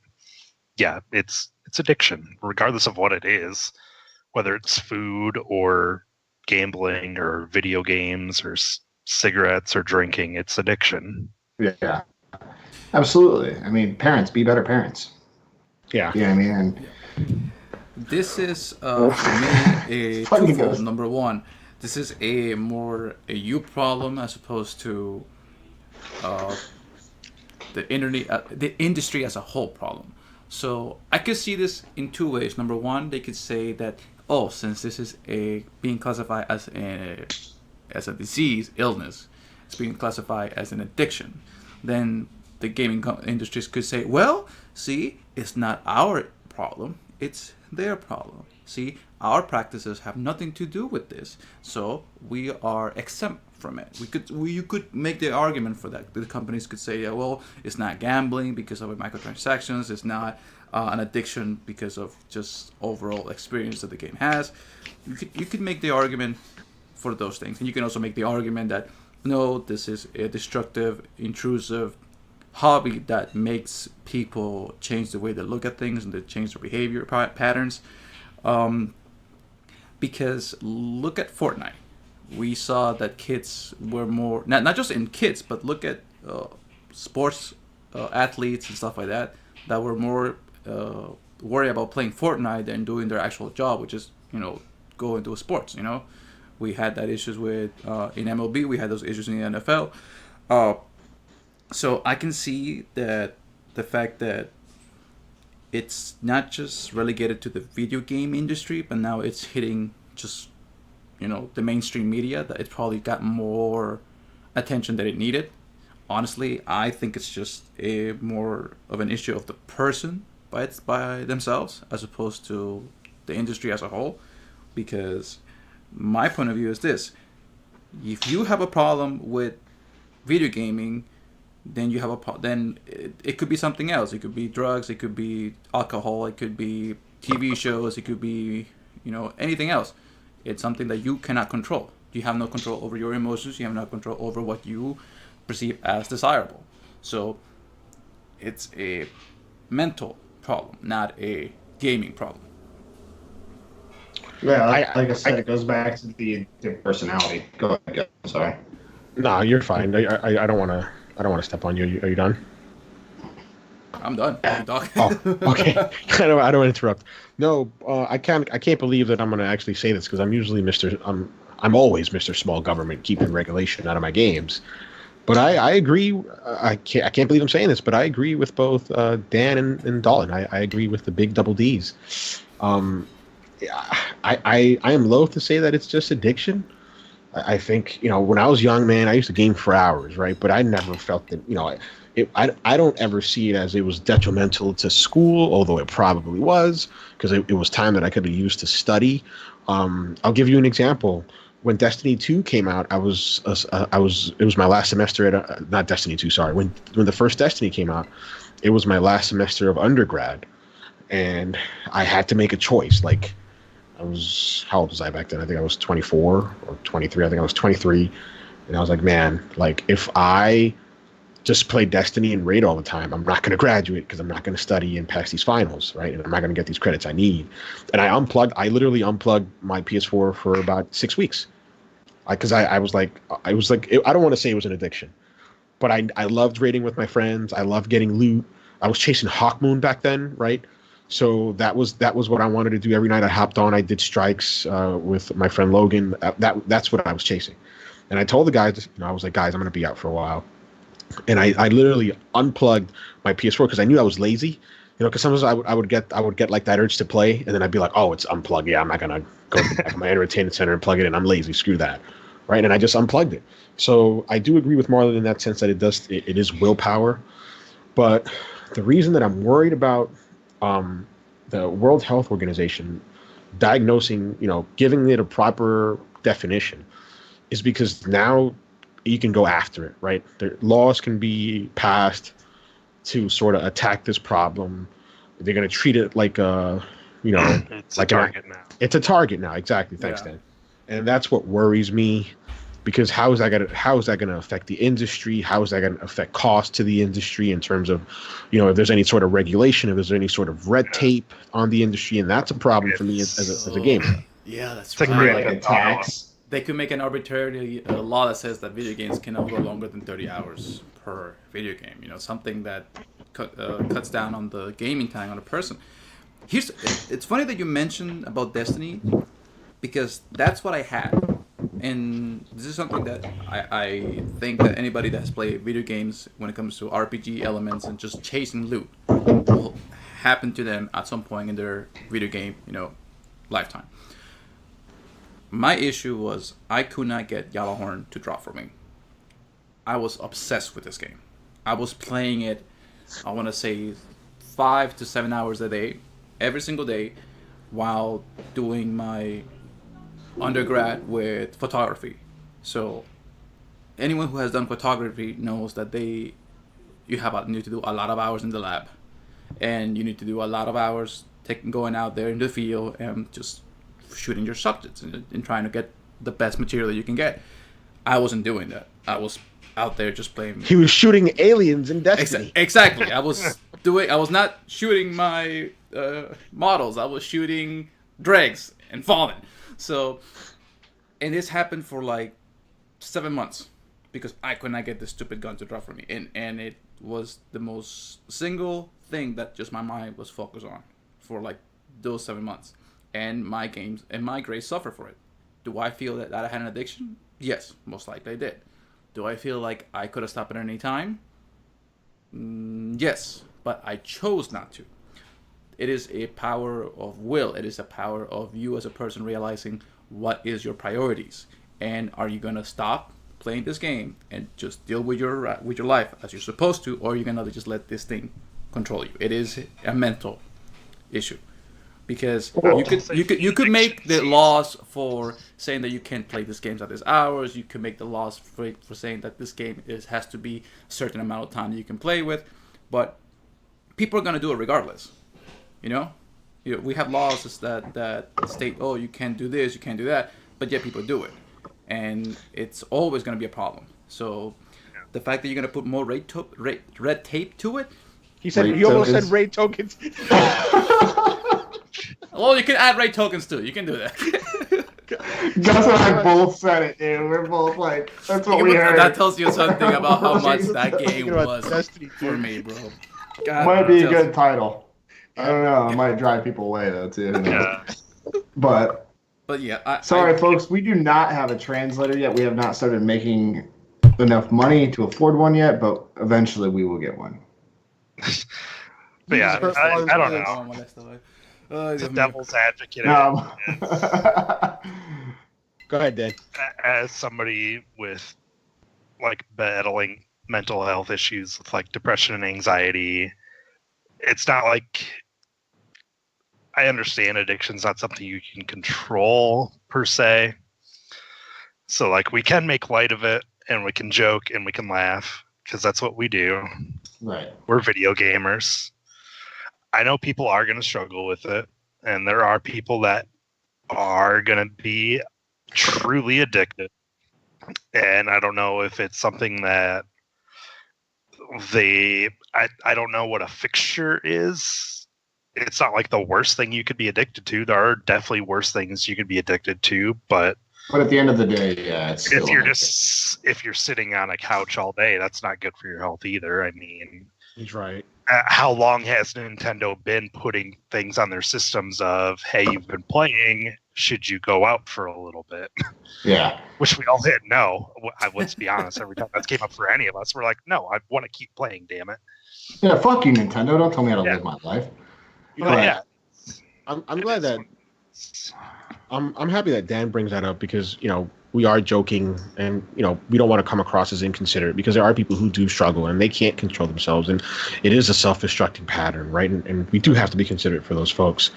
yeah, it's addiction, regardless of what it is, whether it's food or gambling or video games or cigarettes or drinking. It's addiction. Yeah, absolutely. I mean, parents, be better parents. Yeah. Yeah, I mean, this is for me a twofold. Number one, this is a you problem as opposed to the industry as a whole problem. So I could see this in 2 ways. Number one, they could say that, since this is being classified as a disease, illness, it's being classified as an addiction, then the gaming industries could say, well, see, it's not our problem, it's their problem. See, our practices have nothing to do with this, so we are exempt from it. You could make the argument for that. The companies could say, well, it's not gambling because of microtransactions, it's not an addiction because of just overall experience that the game has. You could make the argument for those things, and you can also make the argument that no, this is a destructive, intrusive hobby that makes people change the way they look at things and they change their behavior patterns. Because look at Fortnite. We saw that kids were more, not just in kids, but look at sports athletes and stuff like that were more worried about playing Fortnite than doing their actual job, which is, go into sports, We had that issues with, in MLB, we had those issues in the NFL. So I can see that the fact that it's not just relegated to the video game industry, but now it's hitting just the mainstream media, that it probably got more attention than it needed. Honestly, I think it's just a more of an issue of the person by themselves as opposed to the industry as a whole. Because my point of view is this: if you have a problem with video gaming, then it could be something else. It could be drugs, it could be alcohol, it could be TV shows, it could be anything else. It's something that you cannot control. You have no control over your emotions. You have no control over what you perceive as desirable. So it's a mental problem, not a gaming problem. Yeah, like I said, it goes back to the personality. Go ahead. Sorry. No, you're fine. I don't want to step on you. Are you done? I'm done. Oh, okay. I don't want to interrupt. No, I can't believe that I'm going to actually say this because I'm usually I'm always Mr. Small Government, keeping regulation out of my games. But I agree. I can't believe I'm saying this, but I agree with both Dan and Dalton. I agree with the big double D's. I am loath to say that it's just addiction. I think, when I was young, man, I used to game for hours, right? But I never felt that, I don't ever see it as it was detrimental to school, although it probably was, because it was time that I could have used to study. I'll give you an example. When Destiny 2 came out, it was my last semester at, not Destiny 2, sorry. When the first Destiny came out, it was my last semester of undergrad. And I had to make a choice. Like, how old was I back then? I think I was 24 or 23. I think I was 23. And I was like, man, like if I just play Destiny and raid all the time, I'm not going to graduate because I'm not going to study and pass these finals, right? And I'm not going to get these credits I need. And I literally unplugged my PS4 for about 6 weeks. Because I was like, I don't want to say it was an addiction, but I loved raiding with my friends. I loved getting loot. I was chasing Hawkmoon back then, right? So that was what I wanted to do every night. I hopped on. I did strikes with my friend Logan. That's what I was chasing. And I told the guys, I was like, guys, I'm going to be out for a while. And I literally unplugged my PS4 because I knew I was lazy. Because sometimes I would get like that urge to play, and then I'd be like, oh, it's unplugged. Yeah, I'm not going to go to the back of my entertainment center and plug it in. I'm lazy. Screw that. Right. And I just unplugged it. So I do agree with Marlon in that sense that it is willpower. But the reason that I'm worried about the World Health Organization diagnosing, giving it a proper definition is because now you can go after it, right? The laws can be passed to sort of attack this problem. They're going to treat it like it's like a target now. It's a target now. Exactly. Thanks, Dan. And that's what worries me. Because how is that going to affect the industry? How is that going to affect cost to the industry in terms of, if there's any sort of regulation, if there's any sort of red tape on the industry, and that's a problem for me as a gamer. Yeah, that's it's right. Like a tax. They could make an arbitrary law that says that video games cannot go longer than 30 hours per video game. Something that cuts down on the gaming time on a person. It's funny that you mentioned about Destiny, because that's what I had. And this is something that I think that anybody that has played video games when it comes to RPG elements and just chasing loot will happen to them at some point in their video game, lifetime. My issue was I could not get Yellowhorn to drop for me. I was obsessed with this game. I was playing it, I want to say 5 to 7 hours a day, every single day, while doing my undergrad with photography. So anyone who has done photography knows that you need to do a lot of hours in the lab, and you need to do a lot of hours going out there in the field and just shooting your subjects and trying to get the best material that you can get. I wasn't doing that. I was out there just playing. He was shooting aliens in Destiny. Exactly. I was not shooting my models. I was shooting dregs and Fallen. So, and this happened for like 7 months because I could not get this stupid gun to drop for me. And it was the most single thing that just my mind was focused on for like those 7 months. And my games and my grades suffer for it. Do I feel that I had an addiction? Yes, most likely I did. Do I feel like I could have stopped at any time? Yes, but I chose not to. It is a power of will. It is a power of you as a person realizing what is your priorities, and are you gonna stop playing this game and just deal with your life as you're supposed to, or are you gonna just let this thing control you? It is a mental issue. Because you could make the laws for saying that you can't play this game at this hours. You could make the laws for saying that this game has to be a certain amount of time that you can play with, but people are gonna do it regardless. You know, we have laws that state, oh, you can't do this, you can't do that, but yet people do it, and it's always gonna be a problem. So the fact that you're gonna put more red tape to it. He said you almost said raid tokens. Well, you can add raid tokens too. You can do that. That's what I both said it, dude. We're both like, that's what we heard. That tells you something about how much that game was for me, bro. God, might be a good title. I don't know. It might drive people away though too. Yeah. But yeah. Sorry, folks. We do not have a translator yet. We have not started making enough money to afford one yet, but eventually we will get one. But yeah, I don't know. The devil's advocate. No. Go ahead, Dan. As somebody with like battling mental health issues with like depression and anxiety, it's not like I understand addiction's not something you can control per se. So like we can make light of it and we can joke and we can laugh because that's what we do. Right. We're video gamers. I know people are going to struggle with it, and there are people that are going to be truly addicted. And I don't know if it's something that I don't know what a fixture is. It's not like the worst thing you could be addicted to. There are definitely worse things you could be addicted to, but at the end of the day, yeah, it's if you're sitting on a couch all day, that's not good for your health either. I mean, he's right. How long has Nintendo been putting things on their systems of, hey, you've been playing, should you go out for a little bit? Yeah. Which we all hit no. Let's be honest, every time that came up for any of us, we're like, no, I want to keep playing, damn it. Yeah, fuck you, Nintendo. Don't tell me how to live my life. Yeah. I'm glad that I'm happy that Dan brings that up because, you know, we are joking and, you know, we don't want to come across as inconsiderate because there are people who do struggle and they can't control themselves. And it is a self-destructing pattern, right? And we do have to be considerate for those folks.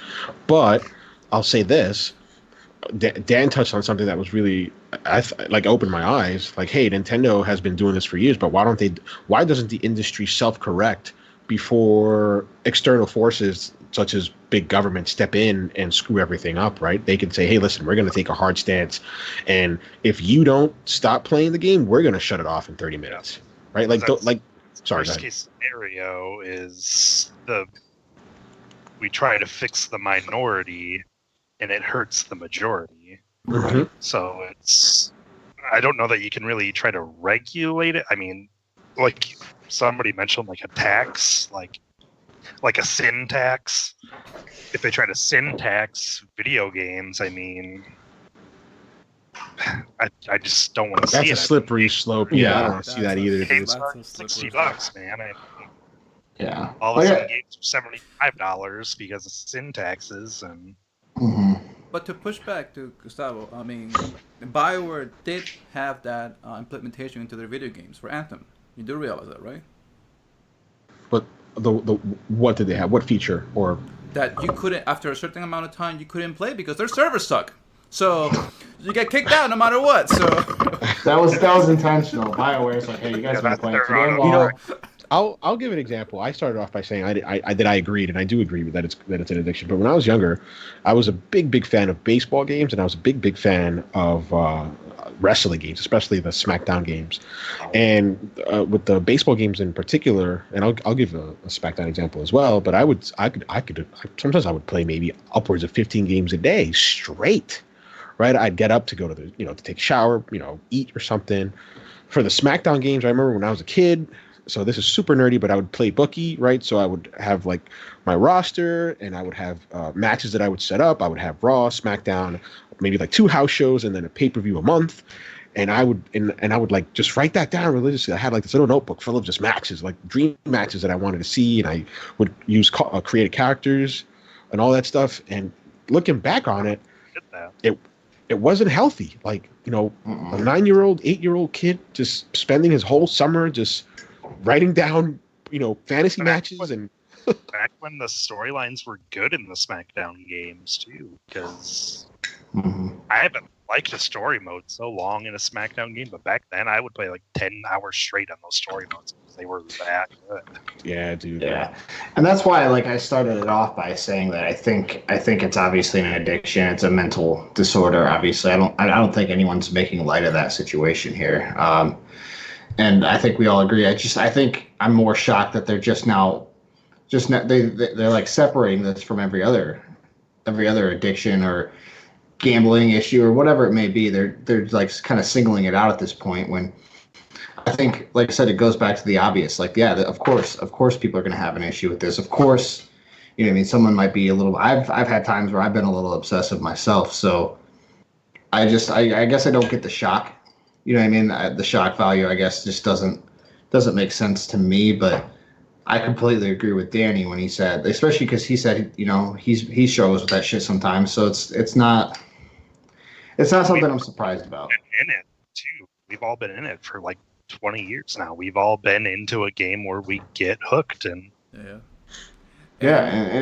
But I'll say this. Dan touched on something that was really, opened my eyes. Like, hey, Nintendo has been doing this for years, but why doesn't the industry self-correct before external forces such as big government step in and screw everything up, right? They can say, hey, listen, we're going to take a hard stance. And if you don't stop playing the game, we're going to shut it off in 30 minutes, right? Sorry. Worst case scenario is we try to fix the minority and it hurts the majority. Mm-hmm. So I don't know that you can really try to regulate it. I mean, like somebody mentioned, like a tax, like a sin tax. If they try to sin tax video games, I mean, I just don't want to see it. That's a slippery slope. Yeah, I don't want to see that either. Games are $60, man. Yeah. All of the games are $75 because of sin taxes and. Mm-hmm. But to push back to Gustavo, I mean, BioWare did have that implementation into their video games for Anthem. You do realize that, right? But what did they have? What feature? Or that you couldn't, after a certain amount of time, you couldn't play because their servers suck. So you get kicked out no matter what. So that was intentional. BioWare's like, hey, you guys been playing too damn long. You know, I'll give an example. I started off by saying I agreed, and I do agree with that it's an addiction. But when I was younger, I was a big fan of baseball games, and I was a big fan of wrestling games, especially the SmackDown games. And with the baseball games in particular, and I'll give a SmackDown example as well. But I could sometimes I would play maybe upwards of 15 games a day straight. Right, I'd get up to go to to take a shower, eat or something. For the SmackDown games, I remember when I was a kid. So this is super nerdy, but I would play bookie, right? So I would have like my roster, and I would have matches that I would set up. I would have Raw, SmackDown, maybe like 2 house shows, and then a pay-per-view a month. And I would like just write that down religiously. I had like this little notebook full of just matches, like dream matches that I wanted to see, and I would use created characters and all that stuff. And looking back on it, it wasn't healthy. Like, a 9-year-old, 8-year-old kid just spending his whole summer just writing down, fantasy matches and. Back when the storylines were good in the SmackDown games too, because I haven't liked a story mode so long in a SmackDown game, but back then I would play like 10 hours straight on those story modes because they were that good. Yeah, dude. Yeah, and that's why, like, I started it off by saying that I think it's obviously an addiction. It's a mental disorder. Obviously, I don't think anyone's making light of that situation here. And I think we all agree. I think I'm more shocked that they're they're like separating this from every other addiction or gambling issue or whatever it may be. They're like kind of singling it out at this point, when I think, like I said, it goes back to the obvious. Like, yeah, of course people are going to have an issue with this. Of course, what I mean, someone might be a little. I've had times where I've been a little obsessive myself. So I guess I don't get the shock. You know what I mean? The shock value, I guess, just doesn't make sense to me. But I completely agree with Danny when he said, especially because he said, he struggles with that shit sometimes. So it's not something I'm surprised about. In it too. We've all been in it for like 20 years now. We've all been into a game where we get hooked and and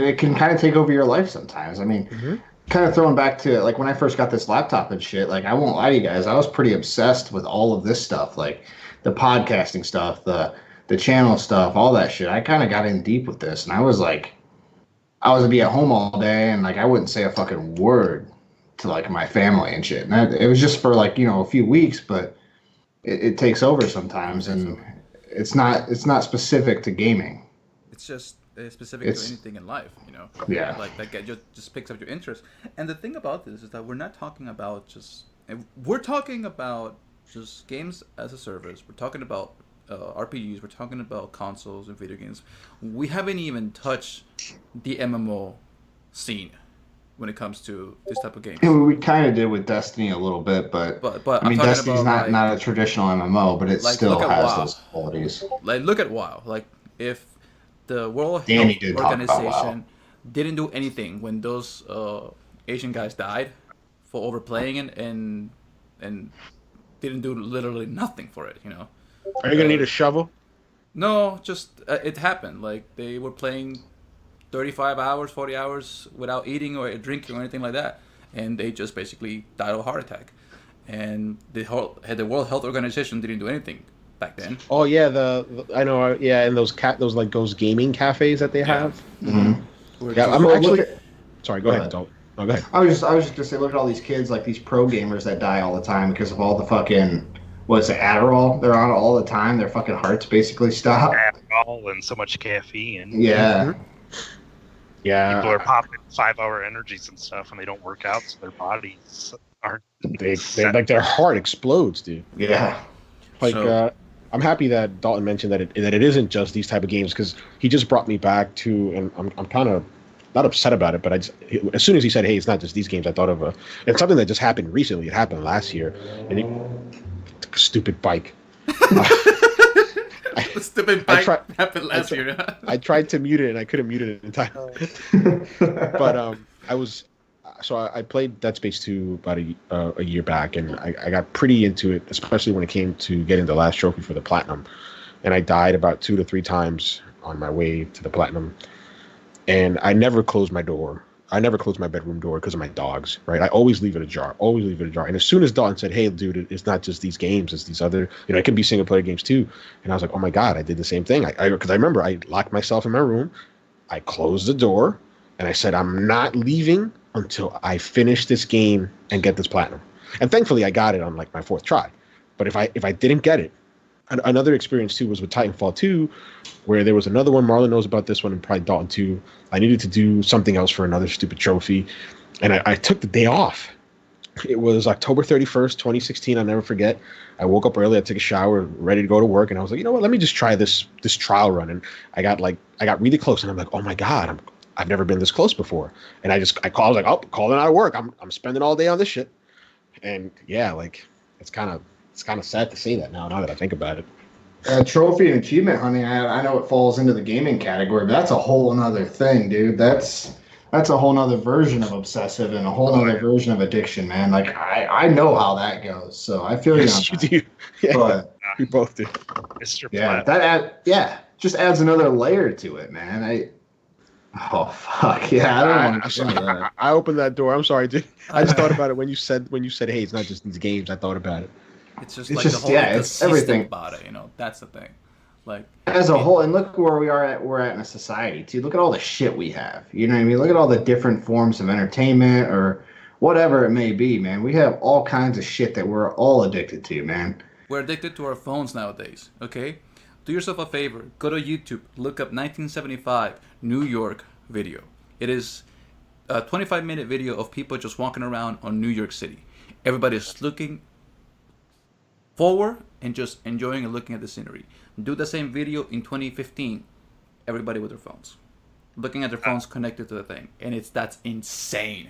it can kind of take over your life sometimes. I mean, kind of throwing back to like when I first got this laptop and shit, like I won't lie to you guys, I was pretty obsessed with all of this stuff, like the podcasting stuff, the channel stuff, all that shit. I kind of got in deep with this, and I would be at home all day, and like I wouldn't say a fucking word to like my family and shit. And it was just for like a few weeks, but it takes over sometimes, and it's not specific to gaming. It's just specific to anything in life, Yeah. Like that just picks up your interest. And the thing about this is that we're talking about just games as a service. We're talking about RPGs, we're talking about consoles and video games. We haven't even touched the MMO scene when it comes to this type of games. Yeah, we kind of did with Destiny a little bit, but I mean, Destiny's not a traditional MMO, but it still has those qualities. Like, look at WoW. Like, if the World Health Organization didn't do anything when those Asian guys died for overplaying it and didn't do literally nothing for it, Are you gonna need a shovel? No, just it happened. Like they were playing 35 hours, 40 hours without eating or drinking or anything like that, and they just basically died of a heart attack. And the World Health Organization didn't do anything back then. Oh yeah, I know. Yeah, and those gaming cafes that they have. Mm-hmm. Yeah, I'm actually. Sorry, go ahead. Don't. Oh, go ahead. I was just gonna say, look at all these kids, like these pro gamers that die all the time because of all the fucking. What's it, Adderall? They're on it all the time. Their fucking hearts basically stop. Adderall and so much caffeine. Yeah. Yeah. People are popping 5-hour energies and stuff, and they don't work out, so their bodies aren't. They like their heart explodes, dude. Yeah. Like, I'm happy that Dalton mentioned that it isn't just these type of games, because he just brought me back to, and I'm kind of not upset about it, but as soon as he said, "Hey, it's not just these games," I thought of it's something that just happened recently. It happened last year, and stupid bike. The stupid bike happened last year. I tried to mute it and I couldn't mute it in time. But I played Dead Space 2 about a year back, and I got pretty into it, especially when it came to getting the last trophy for the platinum. And I died about 2 to 3 times on my way to the platinum. And I never closed my door. I never closed my bedroom door because of my dogs, right? I always leave it ajar. And as soon as Dalton said, "Hey, dude, it's not just these games, it's these other, it can be single player games too." And I was like, "Oh my God, I did the same thing." Because I remember I locked myself in my room, I closed the door, and I said, "I'm not leaving until I finish this game and get this platinum." And thankfully, I got it on like my 4th try. But if I didn't get it, another experience too was with Titanfall 2, where there was another one. Marlon knows about this one, and probably Dalton too. I needed to do something else for another stupid trophy, and I took the day off. It was October 31st, 2016. I'll never forget. I woke up early. I took a shower, ready to go to work, and I was like, you know what? Let me just try this trial run. And I got really close, and I'm like, oh my God, I've never been this close before. And I called, like, oh, calling out of work. I'm spending all day on this shit. And yeah, like it's kind of sad to say that now that I think about it. Trophy and achievement hunting, I know it falls into the gaming category, but that's a whole another thing, dude. That's that's a whole nother version of obsessive and a whole nother version of addiction, man. Like I know how that goes, so I feel Yes, you you do. Yeah, but we both do. Mr. yeah, Platt. just adds another layer to it, man. Oh fuck yeah! I don't want to get into that. I opened that door. I'm sorry, dude. I just thought about it when you said, hey, it's not just these games. I thought about it. It's just It's like just- the whole yeah, it's ecosystem everything. about it. That's the thing. Like As a whole, and look where we're at in a society too. Look at all the shit we have. You know what I mean? Look at all the different forms of entertainment or whatever it may be, man. We have all kinds of shit that we're all addicted to, man. we're addicted to our phones nowadays. Okay, do yourself a favor. Go to YouTube. Look up 1975 New York video. It is a 25-minute video of people just walking around on New York City. Everybody's looking forward and just enjoying and looking at the scenery. Do the same video in 2015. Everybody with their phones, looking at their phones connected to the thing, and that's insane.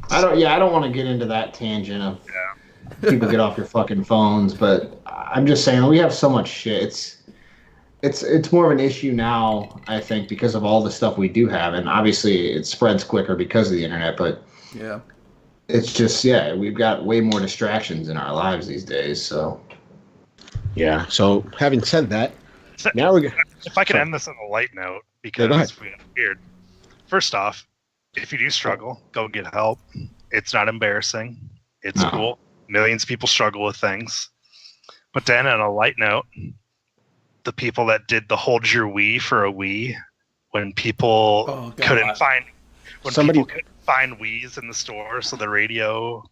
I don't want to get into that tangent of people get off your fucking phones, but I'm just saying we have so much shit. It's more of an issue now, I think, because of all the stuff we do have, and obviously it spreads quicker because of the internet. But Yeah. it's just we've got way more distractions in our lives these days. So Yeah. So having said that, now we're gonna. If I can end this on a light note, Yeah, go ahead. because we got weird. First off, if you do struggle, go get help. It's not embarrassing. It's No. cool. Millions of people struggle with things. But then on a light note, the people that did the hold your Wii for a Wii when people Oh, God. couldn't find Somebody- people couldn't find Wii's in the store, so the radio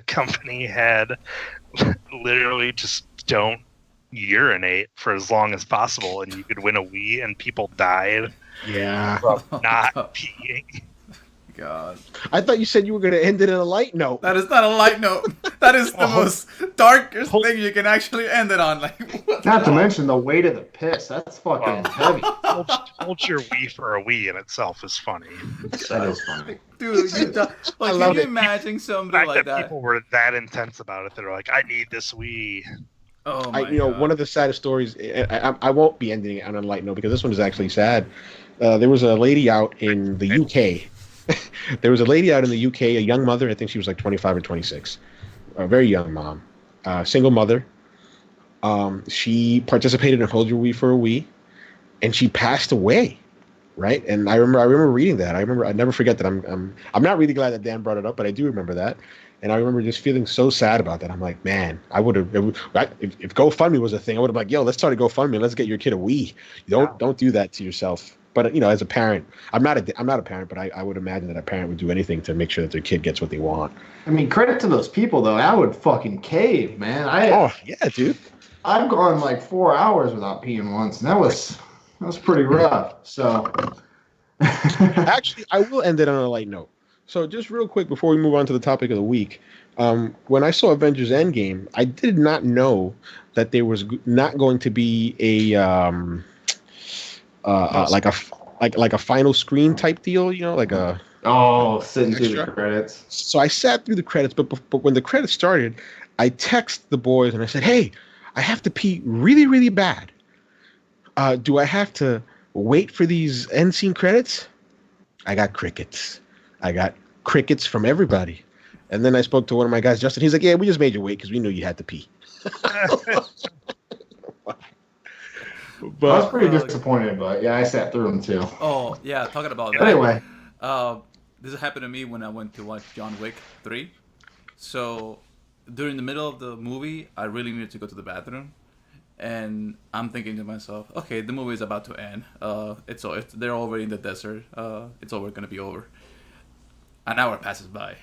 company had literally just don't urinate for as long as possible and you could win a Wii, and people died Yeah. from not peeing. God. I thought you said you were going to end it on a light note. That is not a light note. That is the Oh. most darkest thing you can actually end it on. Like, what the not to hell? mention the weight of the piss. That's fucking heavy. Hold your Wii for a Wii in itself is funny. That is funny. Dude, like, love can you it. imagine The somebody fact like that that? people were that intense about it, they're like, I need this Wii. Oh my God. One of the saddest stories. I won't be ending it on a light note because this one is actually sad. There was a lady out in the UK. There was a lady out in the UK, a young mother. I think she was like 25 or 26, a very young mom, single mother. She participated in Hold Your Wii for a Wii, and she passed away. Right, and I remember reading that. I never forget that. I'm not really glad that Dan brought it up, but I do remember that. And I remember just feeling so sad about that. I'm like, man, I would have if GoFundMe was a thing, I would have like, yo, let's start a GoFundMe. Let's get your kid a Wii. Don't do that to yourself. But as a parent, I'm not a parent, but I would imagine that a parent would do anything to make sure that their kid gets what they want. I mean, credit to those people though. I would fucking cave, man. Oh yeah, dude. I've gone like 4 hours without peeing once, and that was pretty rough. So Actually, I will end it on a light note. So just real quick before we move on to the topic of the week, when I saw Avengers Endgame, I did not know that there was not going to be a like a final screen type deal, like a. sitting through the Extra? credits. So I sat through the credits, but when the credits started, I texted the boys and I said, "Hey, I have to pee really, really bad. Do I have to wait for these end scene credits?" I got crickets. I got crickets from everybody. And then I spoke to one of my guys, Justin. He's like, "Yeah, we just made you wait because we knew you had to pee." I was But pretty disappointed, but yeah, I sat through them too. Oh yeah, talking about that. But anyway, This happened to me when I went to watch John Wick 3. So during the middle of the movie, I really needed to go to the bathroom, and I'm thinking to myself, okay, the movie is about to end. They're already in the desert. It's gonna be over. An hour passes by.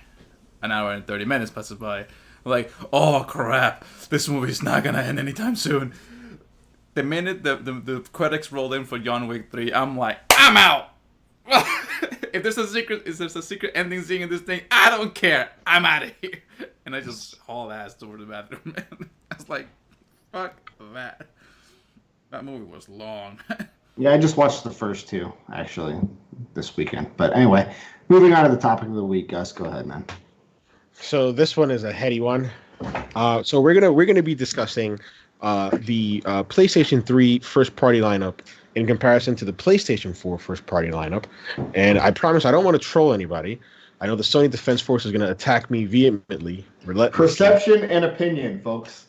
An hour and 30 minutes passes by. I'm like, oh crap, this movie's not gonna end anytime soon. The minute the credits rolled in for John Wick 3, I'm like, I'm out. If there's a secret ending scene in this thing, I don't care. I'm out of here. And I just hauled ass toward the bathroom, man. I was like, fuck that. That movie was long. yeah, I just watched the first two actually this weekend. But anyway, moving on to the topic of the week, Gus, go ahead, man. so this one is a heady one. So we're gonna be discussing the PlayStation 3 first party lineup in comparison to the PlayStation 4 first-party lineup. And I promise I don't want to troll anybody. I know the Sony Defense Force is going to attack me vehemently, relentlessly. Perception and opinion, folks.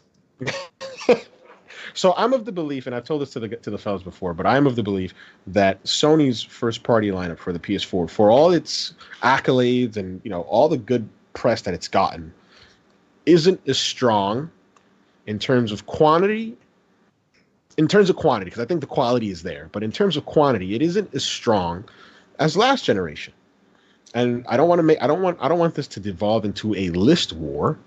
So I'm of the belief, and I've told this to the fellas before, but I'm of the belief that Sony's first-party lineup for the PS4, for all its accolades and all the good press that it's gotten, isn't as strong in terms of quantity. Because I think the quality is there, but in terms of quantity, it isn't as strong as last generation. And I don't want this to devolve into a list war.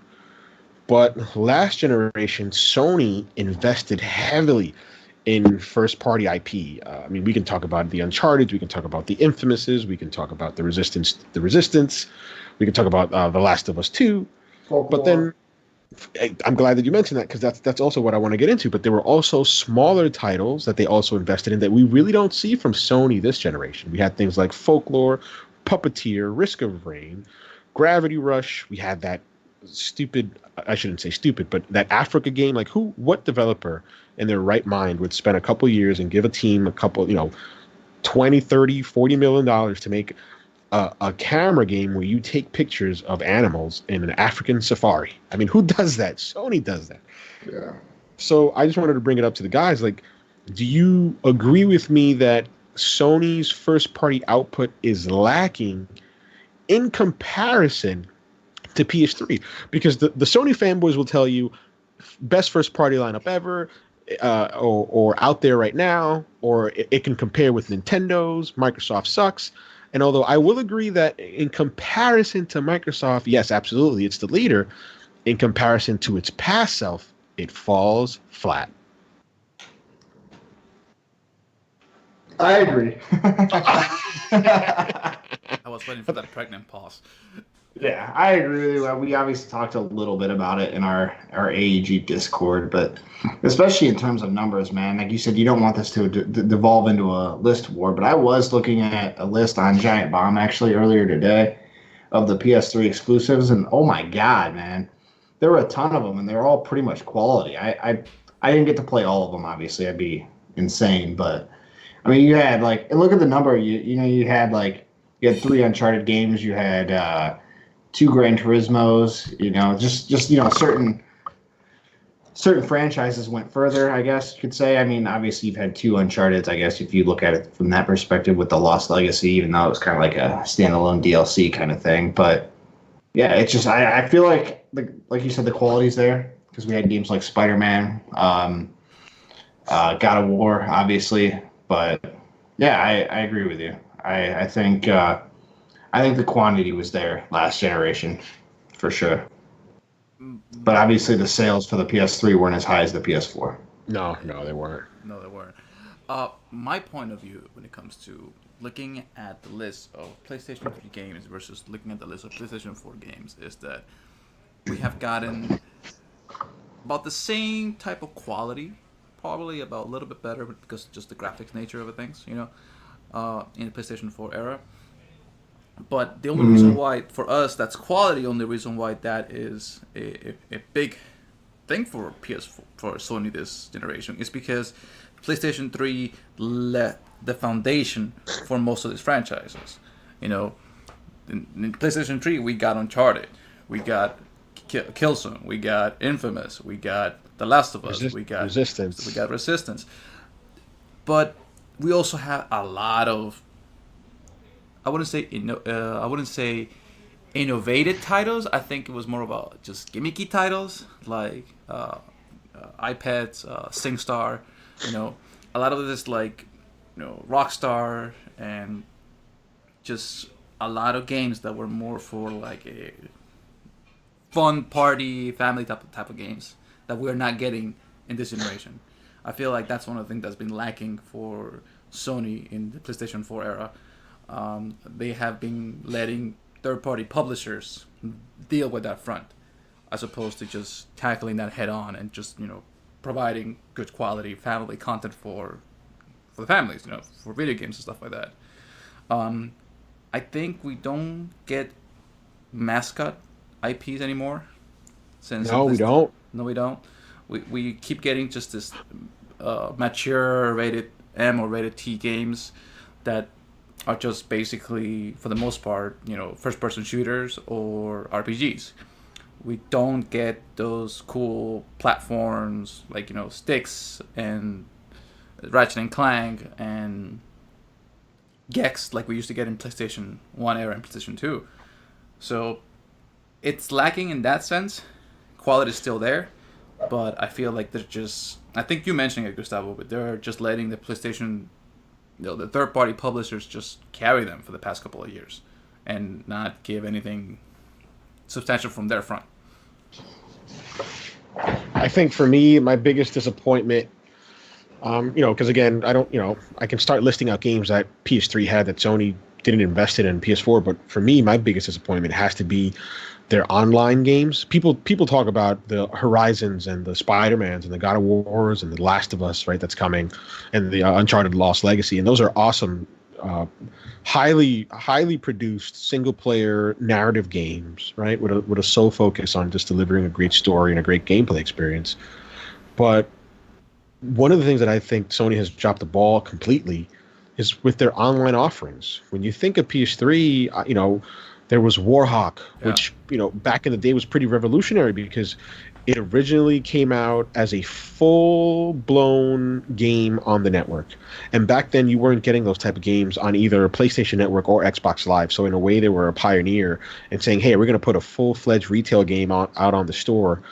But last generation, Sony invested heavily in first-party IP. I mean, we can talk about the Uncharted, we can talk about the Infamouses, we can talk about the Resistance, we can talk about The Last of Us 2. But then, I'm glad that you mentioned that, because that's also what I want to get into. But there were also smaller titles that they also invested in that we really don't see from Sony this generation. We had things like Folklore, Puppeteer, Risk of Rain, Gravity Rush. We had that stupid, I shouldn't say stupid, but that Africa game. Like, what developer in their right mind would spend a couple years and give a team a couple, $20, $30, $40 million to make a camera game where you take pictures of animals in an African safari? I mean, who does that? Sony does that. Yeah. So I just wanted to bring it up to the guys. Like, do you agree with me that Sony's first party output is lacking in comparison to PS3? Because the Sony fanboys will tell you best first party lineup ever, or out there right now, or it can compare with Nintendo's. Microsoft sucks. And although I will agree that in comparison to Microsoft, yes, absolutely, it's the leader. In comparison to its past self, it falls flat. I agree. I was waiting for that pregnant pause. Yeah, I agree. We obviously talked a little bit about it in our AEG Discord, but especially in terms of numbers, man. Like you said, you don't want this to devolve into a list war, but I was looking at a list on Giant Bomb actually earlier today of the PS3 exclusives, and oh my god, man, there were a ton of them, and they're all pretty much quality. I didn't get to play all of them, obviously. I'd be insane, but I mean, you had and look at the number. You had 3 Uncharted games. You had 2 Gran Turismos, certain franchises went further, I guess you could say. I mean, obviously you've had 2 Uncharteds, I guess, if you look at it from that perspective with the Lost Legacy, even though it was kind of like a standalone DLC kind of thing. But yeah, it's just, I feel like you said, the quality's there, because we had games like Spider-Man, God of War, obviously. But yeah, I agree with you. I think the quantity was there last generation, for sure. But obviously the sales for the PS3 weren't as high as the PS4. No, they weren't. No, they weren't. My point of view when it comes to looking at the list of PlayStation 3 games versus looking at the list of PlayStation 4 games is that we have gotten about the same type of quality, probably about a little bit better because just the graphics nature of things, in the PlayStation 4 era. But the only reason why, for us, that's quality, the only reason why that is a big thing for PS4, for Sony this generation, is because PlayStation 3 let the foundation for most of these franchises. In PlayStation 3, we got Uncharted, we got Killzone, we got Infamous, we got The Last of Us, we got Resistance. But we also have a lot of, I wouldn't say innovative titles. I think it was more about just gimmicky titles like iPads, SingStar. A lot of this Rockstar, and just a lot of games that were more for like a fun party family type of games that we're not getting in this generation. I feel like that's one of the things that's been lacking for Sony in the PlayStation 4 era. They have been letting third-party publishers deal with that front, as opposed to just tackling that head-on and just providing good quality family content for the families, for video games and stuff like that. I think we don't get mascot IPs anymore. We don't. No, we don't. We keep getting just this mature rated M or rated T games that are just basically, for the most part, first-person shooters or RPGs. We don't get those cool platforms like Sticks and Ratchet and Clank and Gex like we used to get in PlayStation 1 era and PlayStation 2. So it's lacking in that sense. Quality is still there, but I feel like they're just... I think you mentioned it, Gustavo, but they're just letting the PlayStation, the third-party publishers just carry them for the past couple of years and not give anything substantial from their front. I think for me, my biggest disappointment, because again, I don't, I can start listing out games that PS3 had that Sony didn't invest in PS4, but for me, my biggest disappointment has to be their online games. People talk about the Horizons and the Spider-Mans and the God of Wars and the Last of Us, right? That's coming, and the Uncharted Lost Legacy, and those are awesome, highly produced single player narrative games, right? With a sole focus on just delivering a great story and a great gameplay experience. But one of the things that I think Sony has dropped the ball completely is with their online offerings. When you think of PS3, there was Warhawk, which, back in the day was pretty revolutionary because it originally came out as a full-blown game on the network. And back then, you weren't getting those type of games on either PlayStation Network or Xbox Live. So in a way, they were a pioneer in saying, hey, we're going to put a full-fledged retail game out on the store.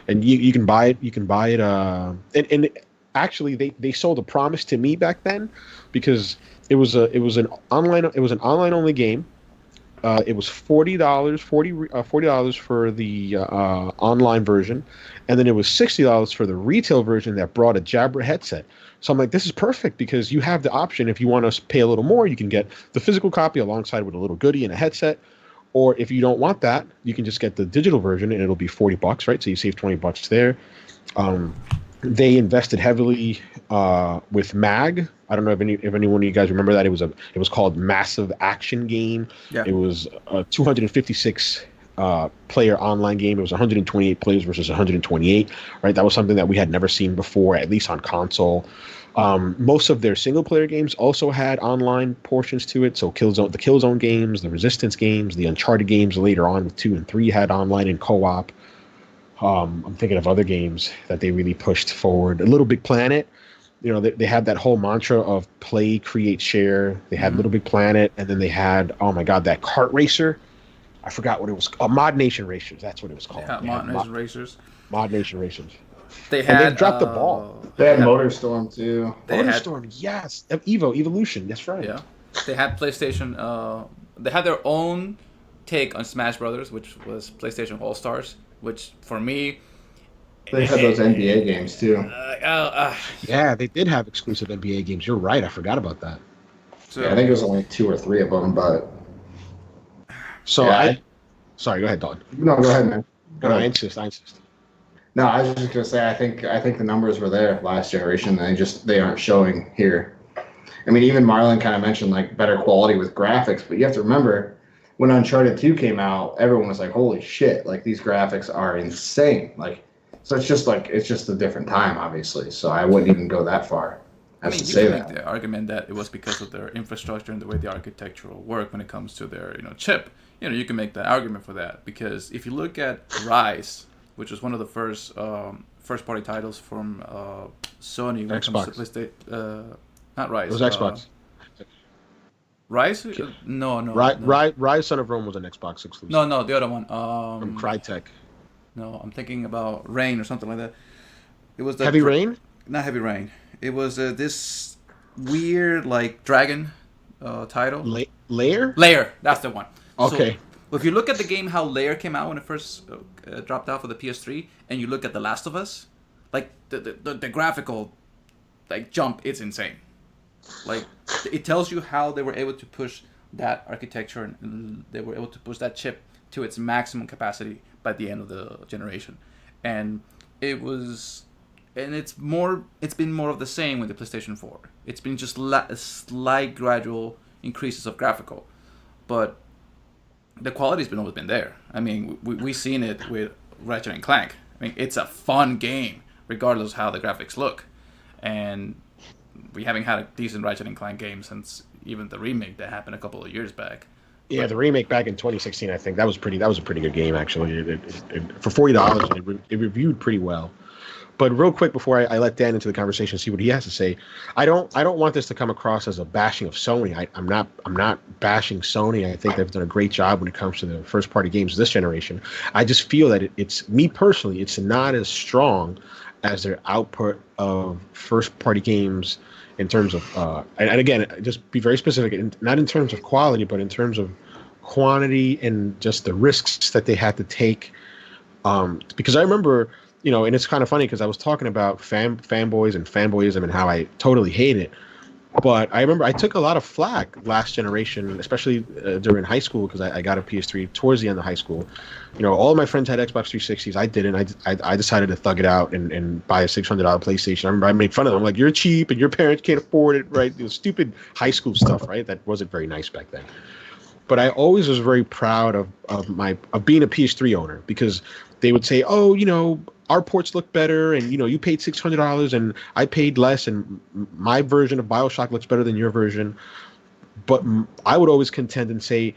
And you can buy it. You can buy it. And actually, they sold a promise to me back then because it was an online only game. It was $40 for the online version, and then it was $60 for the retail version that brought a Jabra headset. So I'm like, this is perfect because you have the option. If you want to pay a little more, you can get the physical copy alongside with a little goodie and a headset. Or if you don't want that, you can just get the digital version and it'll be $40, right? So you save $20 there. They invested heavily with MAG. I don't know if anyone of you guys remember that. It was called Massive Action Game. Yeah. It was a 256 player online game. It was 128 players versus 128. Right, that was something that we had never seen before, at least on console. Most of their single player games also had online portions to it. So the Killzone games, the Resistance games, the Uncharted games later on with 2 and 3 had online and co-op. I'm thinking of other games that they really pushed forward. Little Big Planet, they had that whole mantra of play, create, share. They had Little Big Planet, and then they had, oh my God, that kart racer. I forgot what it was. Mod Nation Racers. That's what it was called. Yeah, Mod Nation Racers. Mod Nation Racers. They dropped the ball. They had MotorStorm too. MotorStorm, yes. Evolution. That's right. Yeah. They had PlayStation. They had their own take on Smash Brothers, which was PlayStation All Stars. Which for me, they had those NBA games too. Yeah, they did have exclusive NBA games. You're right. I forgot about that. So, yeah, I think it was only 2 or 3 of them, but. So yeah, sorry. Go ahead, Don. No, go ahead, man. Go ahead. I insist. No, I was just gonna say I think the numbers were there last generation. They aren't showing here. I mean, even Marlon kind of mentioned like better quality with graphics, but you have to remember. When Uncharted 2 came out, everyone was like, holy shit, like these graphics are insane. Like, so it's just a different time, obviously. So I wouldn't even go that far as to say that. You can make the argument that it was because of their infrastructure and the way the architecture work when it comes to their, chip. You can make the argument for that because if you look at Rise, which was one of the first party titles from Sony when Xbox. It comes to PlayStation, not Rise. It was Xbox. Rise? No. Rise Son of Rome was an Xbox exclusive. No, the other one. From Crytek. No, I'm thinking about Rain or something like that. It was Heavy Rain? Not Heavy Rain. It was this weird like dragon title. Lair? Lair, that's the one. Okay. So, if you look at the game, how Lair came out when it first dropped out for the PS3, and you look at The Last of Us, like the graphical like jump, it's insane. Like, it tells you how they were able to push that architecture and they were able to push that chip to its maximum capacity by the end of the generation. And it's been more of the same with the PlayStation 4. It's been just slight gradual increases of graphical. But the quality's always been there. I mean, we've seen it with Ratchet and Clank. I mean, it's a fun game, regardless of how the graphics look. And we haven't had a decent Ratchet and Clank game since even the remake that happened a couple of years back. Yeah, the remake back in 2016, I think that was a pretty good game actually. For $40, it reviewed pretty well. But real quick before I let Dan into the conversation, see what he has to say, I don't want this to come across as a bashing of Sony. I'm not bashing Sony. I think they've done a great job when it comes to the first party games this generation. I just feel that it's me personally, it's not as strong as their output of first party games in terms of and again, just be very specific, not in terms of quality, but in terms of quantity and just the risks that they had to take. Because I remember, and it's kind of funny because I was talking about fanboys and fanboyism and how I totally hate it. But I remember I took a lot of flack last generation, especially during high school, because I got a PS3 towards the end of high school. All of my friends had Xbox 360s. I didn't. I decided to thug it out and buy a $600 PlayStation. I remember I made fun of them. I'm like, you're cheap and your parents can't afford it, right? Stupid high school stuff, right? That wasn't very nice back then. But I always was very proud of being a PS3 owner, because they would say, oh, our ports look better, and you paid $600 and I paid less, and my version of BioShock looks better than your version. But I would always contend and say,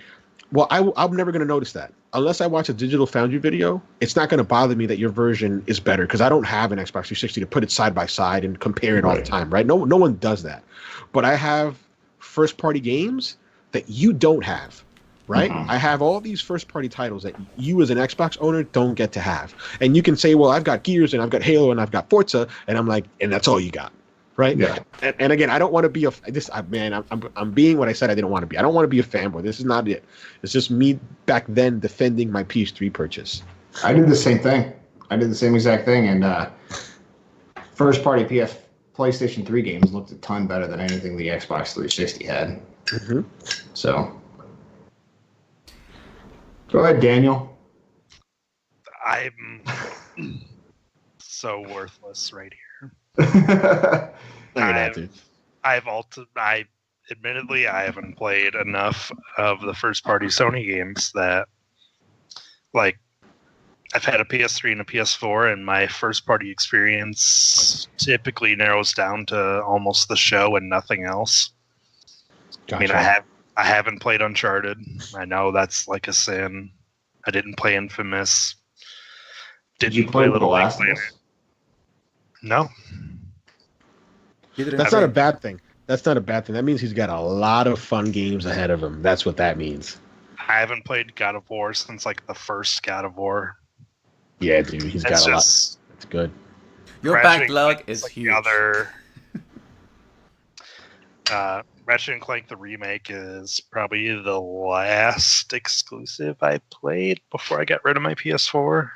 well, I'm never going to notice that unless I watch a Digital Foundry video. It's not going to bother me that your version is better, because I don't have an Xbox 360 to put it side by side and compare it all the time, right? No one does that. But I have first party games that you don't have. Right? Mm-hmm. I have all these first-party titles that you as an Xbox owner don't get to have. And you can say, well, I've got Gears and I've got Halo and I've got Forza, and I'm like, and that's all you got, right? Yeah. And again, I don't want to be I'm being what I said I didn't want to be. I don't want to be a fanboy. This is not it. It's just me back then defending my PS3 purchase. I did the same thing. I did the same exact thing, and first-party PlayStation 3 games looked a ton better than anything the Xbox 360 had. Mm-hmm. So... Go ahead, Daniel. I'm so worthless right here. Admittedly, I haven't played enough of the first-party Sony games that, like, I've had a PS3 and a PS4, and my first-party experience typically narrows down to almost the show and nothing else. Gotcha. I mean, I haven't played Uncharted. I know that's like a sin. I didn't play Infamous. Did you play Little Last Planet? No. That's not a bad thing. That means he's got a lot of fun games ahead of him. That's what that means. I haven't played God of War since like the first God of War. Yeah, dude, he's got a lot. That's good. Your backlog is huge. Ratchet & Clank the remake is probably the last exclusive I played before I got rid of my PS4.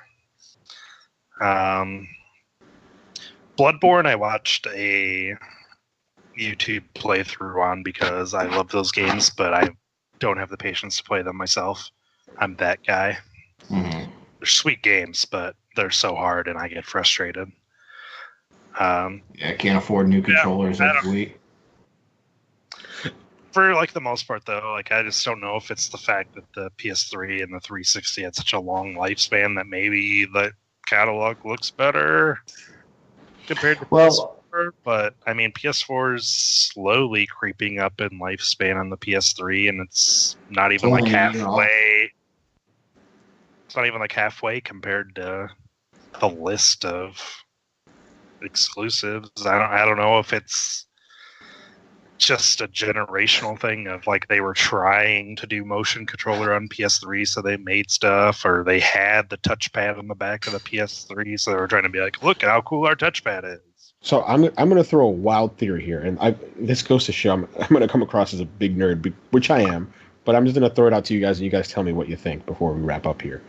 Bloodborne I watched a YouTube playthrough on because I love those games, but I don't have the patience to play them myself. I'm that guy. Mm-hmm. They're sweet games, but they're so hard and I get frustrated. I can't afford new controllers every week. For like the most part, though, like I just don't know if it's the fact that the PS3 and the 360 had such a long lifespan that maybe the catalog looks better compared to PS4. But I mean, PS4 is slowly creeping up in lifespan on the PS3, and it's not even like halfway. It's not even like halfway compared to the list of exclusives. I don't know if it's just a generational thing of like they were trying to do motion controller on PS3, so they made stuff, or they had the touchpad on the back of the PS3, so they were trying to be like, look at how cool our touchpad is. So I'm going to throw a wild theory here, and this goes to show I'm going to come across as a big nerd, which I am, but I'm just going to throw it out to you guys, and you guys tell me what you think before we wrap up here.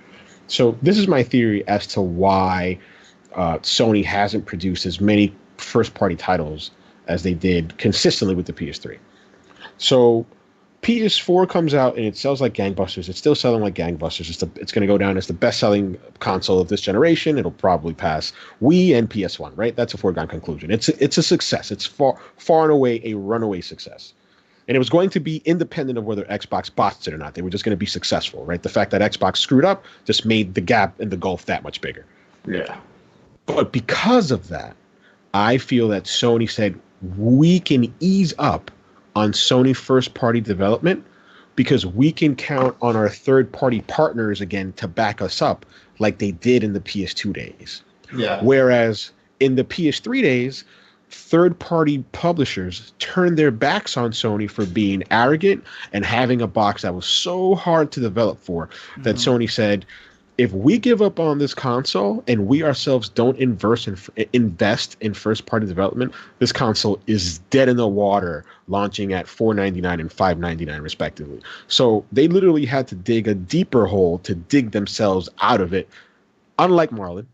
So this is my theory as to why Sony hasn't produced as many first-party titles as they did consistently with the PS3. So PS4 comes out and it sells like gangbusters. It's still selling like gangbusters. It's going to go down as the best-selling console of this generation. It'll probably pass Wii and PS1, right? That's a foregone conclusion. It's a success. It's far and away a runaway success. And it was going to be independent of whether Xbox botched it or not. They were just going to be successful, right? The fact that Xbox screwed up just made the gap in the gulf that much bigger. Yeah. But because of that, I feel that Sony said, we can ease up on Sony first-party development because we can count on our third-party partners again to back us up like they did in the PS2 days. Yeah. Whereas in the PS3 days, third-party publishers turned their backs on Sony for being arrogant and having a box that was so hard to develop for that Sony said, if we give up on this console and we ourselves don't invest in first-party development, this console is dead in the water, launching at $499 and $599 respectively. So they literally had to dig a deeper hole to dig themselves out of it, unlike Marlon.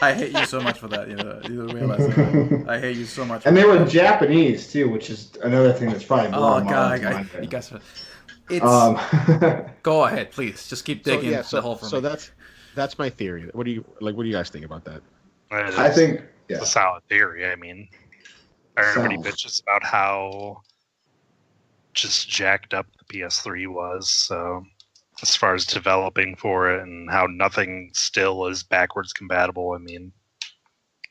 I hate you so much for that. You don't realize that. I hate you so much. And they were Japanese too, which is another thing that's probably more. Oh God, you guys. It's go ahead, please. Just keep digging the hole for me. So that's my theory. What do you guys think about that? I think it's a solid theory. I mean, everybody bitches about how just jacked up the PS3 was. So as far as developing for it and how nothing still is backwards compatible, I mean,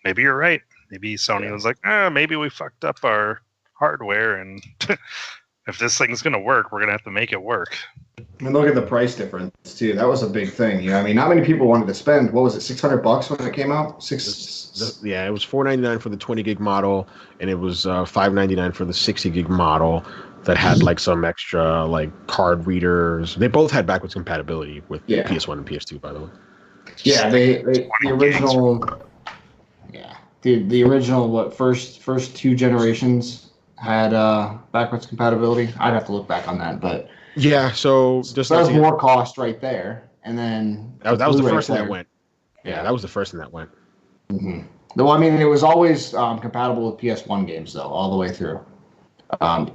maybe you're right. Maybe Sony was like, maybe we fucked up our hardware, and if this thing's going to work, we're going to have to make it work. And look at the price difference, too. That was a big thing. I mean, not many people wanted to spend, what was it, $600 when it came out? It was $499 for the 20 gig model, and it was $599 for the 60 gig model that had like some extra like card readers. They both had backwards compatibility with PS1 and PS2, by the way. Yeah, the original. Yeah, the original first two generations had backwards compatibility. I'd have to look back on that, but yeah. So just that was more cost right there, and then that was the first thing that went. Yeah, that was the first thing that went. Mm-hmm. Well, I mean, it was always compatible with PS1 games though, all the way through.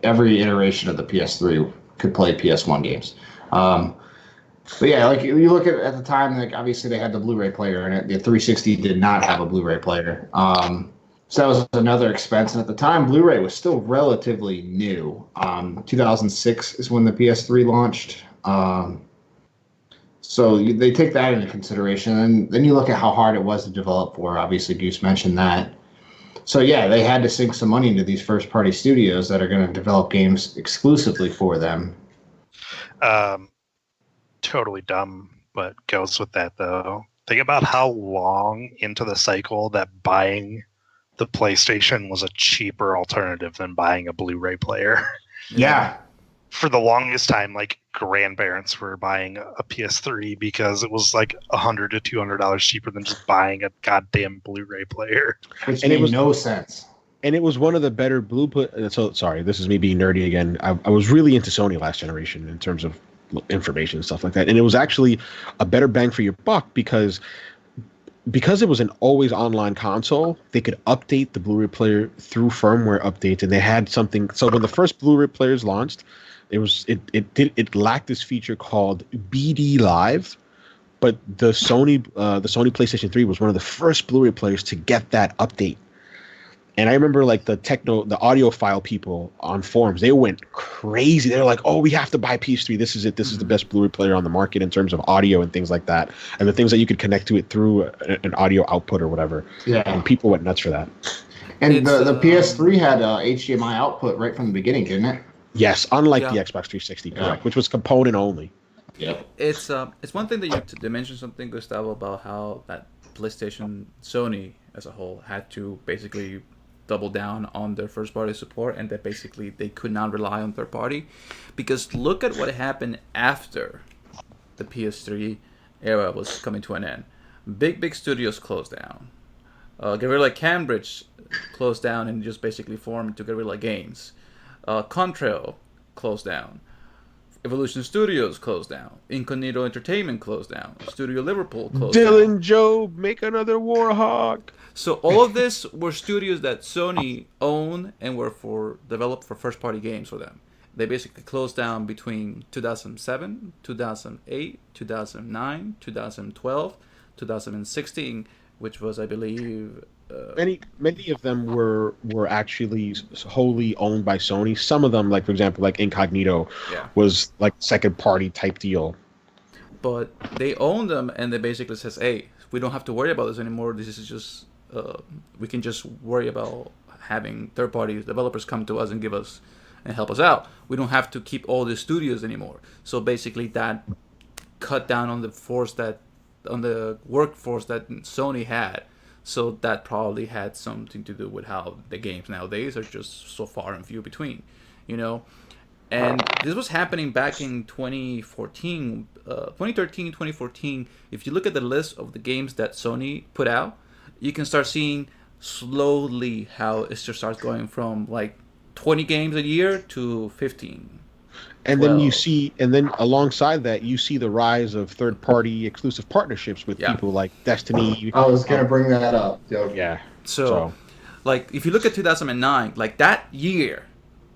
Every iteration of the PS3 could play PS1 games. But yeah, like you look at the time, like obviously they had the Blu-ray player in it. The 360 did not have a Blu-ray player. So that was another expense. And at the time, Blu-ray was still relatively new. 2006 is when the PS3 launched. So they take that into consideration. And then you look at how hard it was to develop for. Obviously, Goose mentioned that. So yeah, they had to sink some money into these first-party studios that are going to develop games exclusively for them. Totally dumb, but goes with that though. Think about how long into the cycle that buying the PlayStation was a cheaper alternative than buying a Blu-ray player. Yeah. For the longest time, like grandparents were buying a PS3 because it was like $100 to $200 cheaper than just buying a goddamn Blu-ray player. Which made no sense. And it was one of the better So sorry, this is me being nerdy again. I was really into Sony last generation in terms of information and stuff like that, and it was actually a better bang for your buck because it was an always online console. They could update the Blu-ray player through firmware updates, and they had something. So when the first Blu-ray players launched, it lacked this feature called BD Live, but the Sony PlayStation 3 was one of the first Blu-ray players to get that update. And I remember like the audiophile people on forums, they went crazy. They were like, "Oh, we have to buy PS3. This is it. This is the best Blu-ray player on the market in terms of audio and things like that, and the things that you could connect to it through an audio output or whatever." Yeah, and people went nuts for that. And the PS3 had HDMI output right from the beginning, didn't it? Yes, unlike the Xbox 360, correct, which was component only. Yep. It's one thing that you mentioned something, Gustavo, about how that PlayStation, Sony as a whole had to basically double down on their first party support, and that basically they could not rely on third party, because look at what happened after the PS3 era was coming to an end. Big studios closed down. Guerrilla Cambridge closed down and just basically formed into Guerrilla Games. Contrail closed down. Evolution Studios closed down. Incognito Entertainment closed down. Studio Liverpool closed down. Dylan Job, make another Warhawk. So all of this were studios that Sony owned and were developed for first-party games for them. They basically closed down between 2007, 2008, 2009, 2012, 2016, which was, I believe... Many of them were actually wholly owned by Sony. Some of them, like for example, like Incognito, was like second-party type deal. But they own them, and they basically says, "Hey, we don't have to worry about this anymore. This is just we can just worry about having third-party developers come to us and give us and help us out. We don't have to keep all the studios anymore. So basically, that cut down on the workforce that Sony had. So that probably had something to do with how the games nowadays are just so far and few between, you know. And this was happening back in 2013, 2014. If you look at the list of the games that Sony put out, you can start seeing slowly how it just starts going from like 20 games a year to 15. And 12. then you see, and then alongside that, you see the rise of third-party exclusive partnerships with people like Destiny. I was gonna bring that up. Yo. Yeah. So, like, if you look at 2009, like that year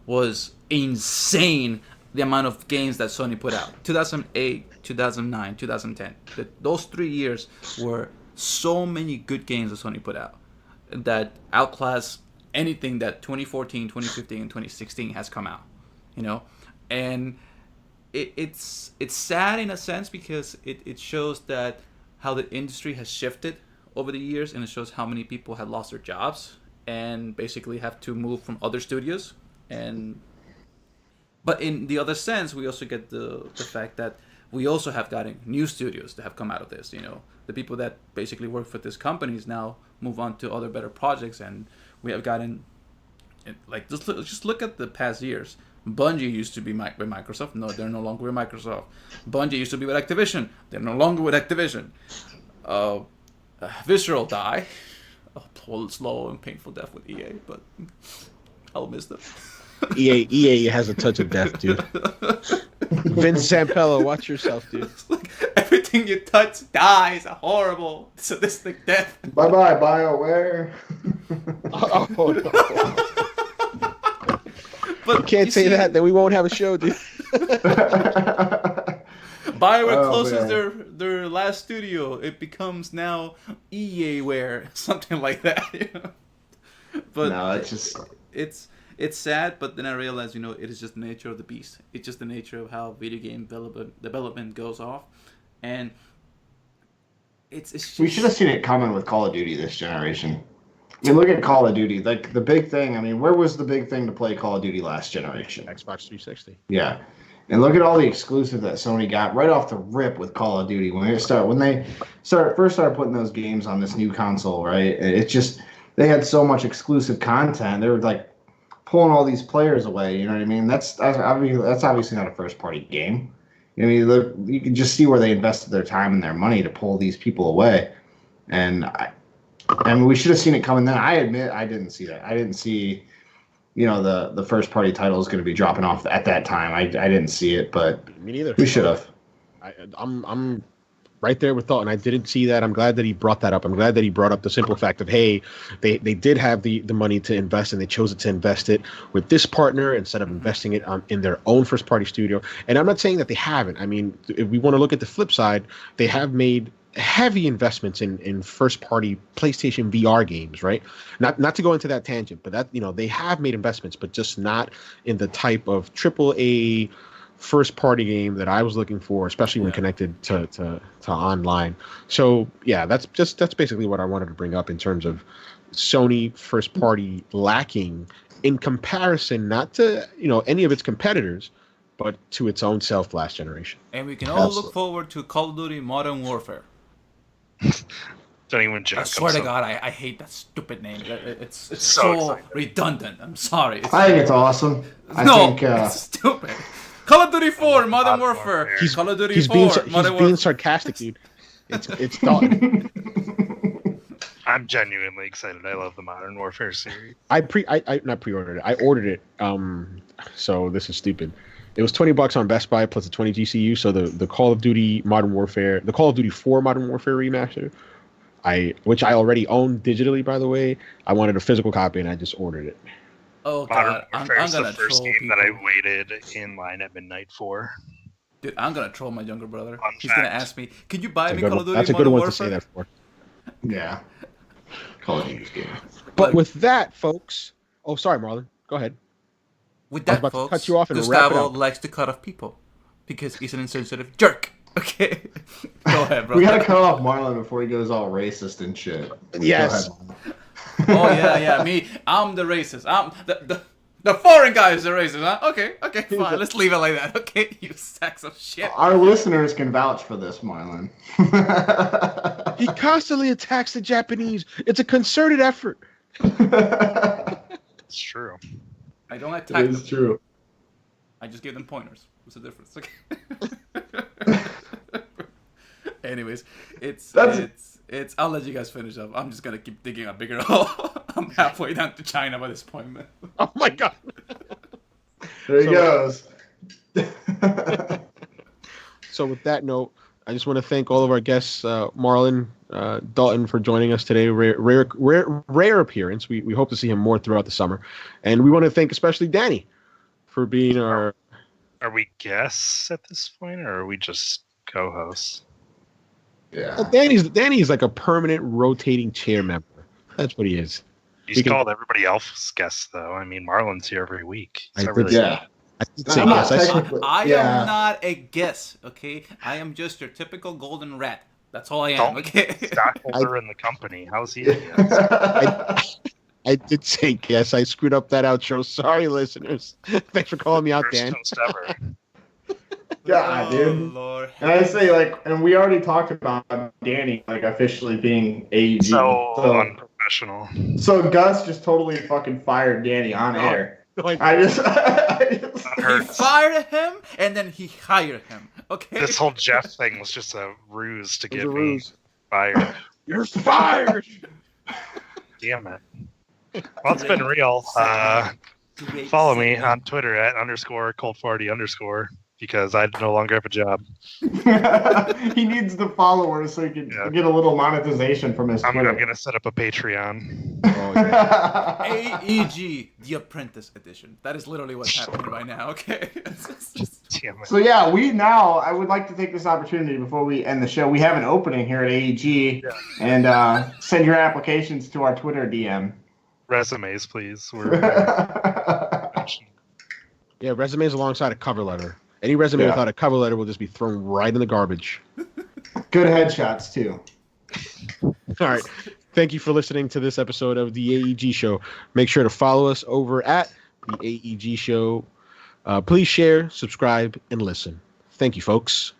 was insane. The amount of games that Sony put out. 2008, 2009, 2010. Those 3 years were so many good games that Sony put out that outclass anything that 2014, 2015, and 2016 has come out. You know, and it's sad in a sense because it shows that how the industry has shifted over the years, and it shows how many people have lost their jobs and basically have to move from other studios. But in the other sense, we also get the fact that we also have gotten new studios that have come out of this. You know, the people that basically work for these companies now move on to other better projects, and we have gotten, like, just look at the past years. Bungie used to be with Microsoft. No, they're no longer with Microsoft. Bungie used to be with Activision. They're no longer with Activision. Visceral die. A slow and painful death with EA, but I'll miss them. EA has a touch of death, dude. Vince Zampella, watch yourself, dude. Like, everything you touch dies. Horrible, sadistic death. Bye bye, BioWare. Oh no. But you can't say that, then we won't have a show, dude. BioWare closes their last studio. It becomes now EAWare, something like that. You know? But no, it's just it's sad. But then I realized, you know, it is just the nature of the beast. It's just the nature of how video game development goes off, and it's just... We should have seen it coming with Call of Duty this generation. I mean, look at Call of Duty. Like, the big thing, I mean, where was the big thing to play Call of Duty last generation? Xbox 360. Yeah. And look at all the exclusive that Sony got right off the rip with Call of Duty. When they first started putting those games on this new console, right? It's just, they had so much exclusive content. They were like pulling all these players away. You know what I mean? That's obviously not a first-party game. I mean, you can just see where they invested their time and their money to pull these people away. And we should have seen it coming then. I admit I didn't see that. I didn't see, you know, the first party title is going to be dropping off at that time. I didn't see it, but me neither. We should have. I'm right there with Dalton. I didn't see that. I'm glad that he brought that up. I'm glad that he brought up the simple fact of, hey, they did have the money to invest, and they chose to invest it with this partner instead of investing it in their own first party studio. And I'm not saying that they haven't. I mean, if we want to look at the flip side, they have made heavy investments in first party PlayStation VR games, right? Not to go into that tangent, but that, you know, they have made investments, but just not in the type of AAA first party game that I was looking for, especially when connected to online. So yeah, that's basically what I wanted to bring up in terms of Sony first party lacking in comparison, not to, you know, any of its competitors, but to its own self last generation. And we can all look forward to Call of Duty Modern Warfare. Don't even joke. I swear to God, I hate that stupid name. It's so redundant. I'm sorry. I think it's awesome. It's stupid. Call of Duty 4 Modern Warfare. Call of Duty 4 Modern Warfare. He's being sarcastic, dude. It's Dalton. I'm genuinely excited. I love the Modern Warfare series. I not pre-ordered it. I ordered it. So this is stupid. It was $20 on Best Buy plus a 20 GCU. So the Call of Duty Modern Warfare, the Call of Duty 4 Modern Warfare remaster, which I already own digitally, by the way. I wanted a physical copy and I just ordered it. Oh Modern God, Warfare I'm is gonna the first troll game people. that I waited in line at midnight for. Dude, I'm gonna troll my younger brother. Fun He's gonna fact. ask me, "Can you buy me Call of Duty That's a Modern good one Warfare?" to say that for. Yeah. Call of Duty's game. But with that, folks. Oh, sorry, Marlon. Go ahead. With I was that, about to folks, cut you off and wrap it Gustavo up. likes to cut off people because he's an insensitive jerk. Okay, go ahead, bro. We gotta cut off Marlon before he goes all racist and shit. Yes. Go ahead, Marlon. Oh yeah, me. I'm the racist. I'm the foreign guy is the racist, huh? Okay, fine. Let's leave it like that. Okay, you sacks of shit. Our listeners can vouch for this, Marlon. He constantly attacks the Japanese. It's a concerted effort. It's true. I don't attack It is them. true. I just give them pointers. What's the difference? Okay. Anyways, it's. I'll let you guys finish up. I'm just gonna keep digging a bigger hole. I'm halfway down to China by this point, man. Oh my god. There he goes. So with that note, I just want to thank all of our guests, Marlon, Dalton, for joining us today. Rare appearance. We hope to see him more throughout the summer, and we want to thank especially Danny for being our. Are we guests at this point, or are we just co-hosts? Yeah. Danny's like a permanent rotating chair member. That's what he is. He's called everybody else guests, though. I mean, Marlon's here every week. I So did really, Yeah. I did say I'm not yes. technically- I Yeah. am not a guest, okay? I am just your typical golden rat. That's all I am, Don't- okay? stockholder in the company. How's he? a guest? I did say yes. I screwed up that outro. Sorry, listeners. Thanks for calling me out, First Dan. toast ever. God, dude. Lord. And I say, like, and we already talked about Danny, like, officially being AEG. So unprofessional. So Gus just totally fucking fired Danny on air. No, I just That He hurts. fired him, and then he hired him, okay? This whole Jeff thing was just a ruse to It was get a me ruse. fired. You're fired. Damn it. Well, it's been real. Great Follow me segment. on Twitter at _cold40_ because I no longer have a job. he needs the followers so he can Yeah. get a little monetization from his I'm Twitter. gonna set up a Patreon. Oh, yeah. AEG, The Apprentice Edition. That is literally what's happening right now, okay? Damn it. So yeah, I would like to take this opportunity before we end the show. We have an opening here at AEG, and send your applications to our Twitter DM. Resumes, please. We're Yeah, resumes alongside a cover letter. Any resume Yeah. without a cover letter will just be thrown right in the garbage. Good headshots too. All right. Thank you for listening to this episode of the AEG Show. Make sure to follow us over at the AEG Show. Please share, subscribe, and listen. Thank you, folks.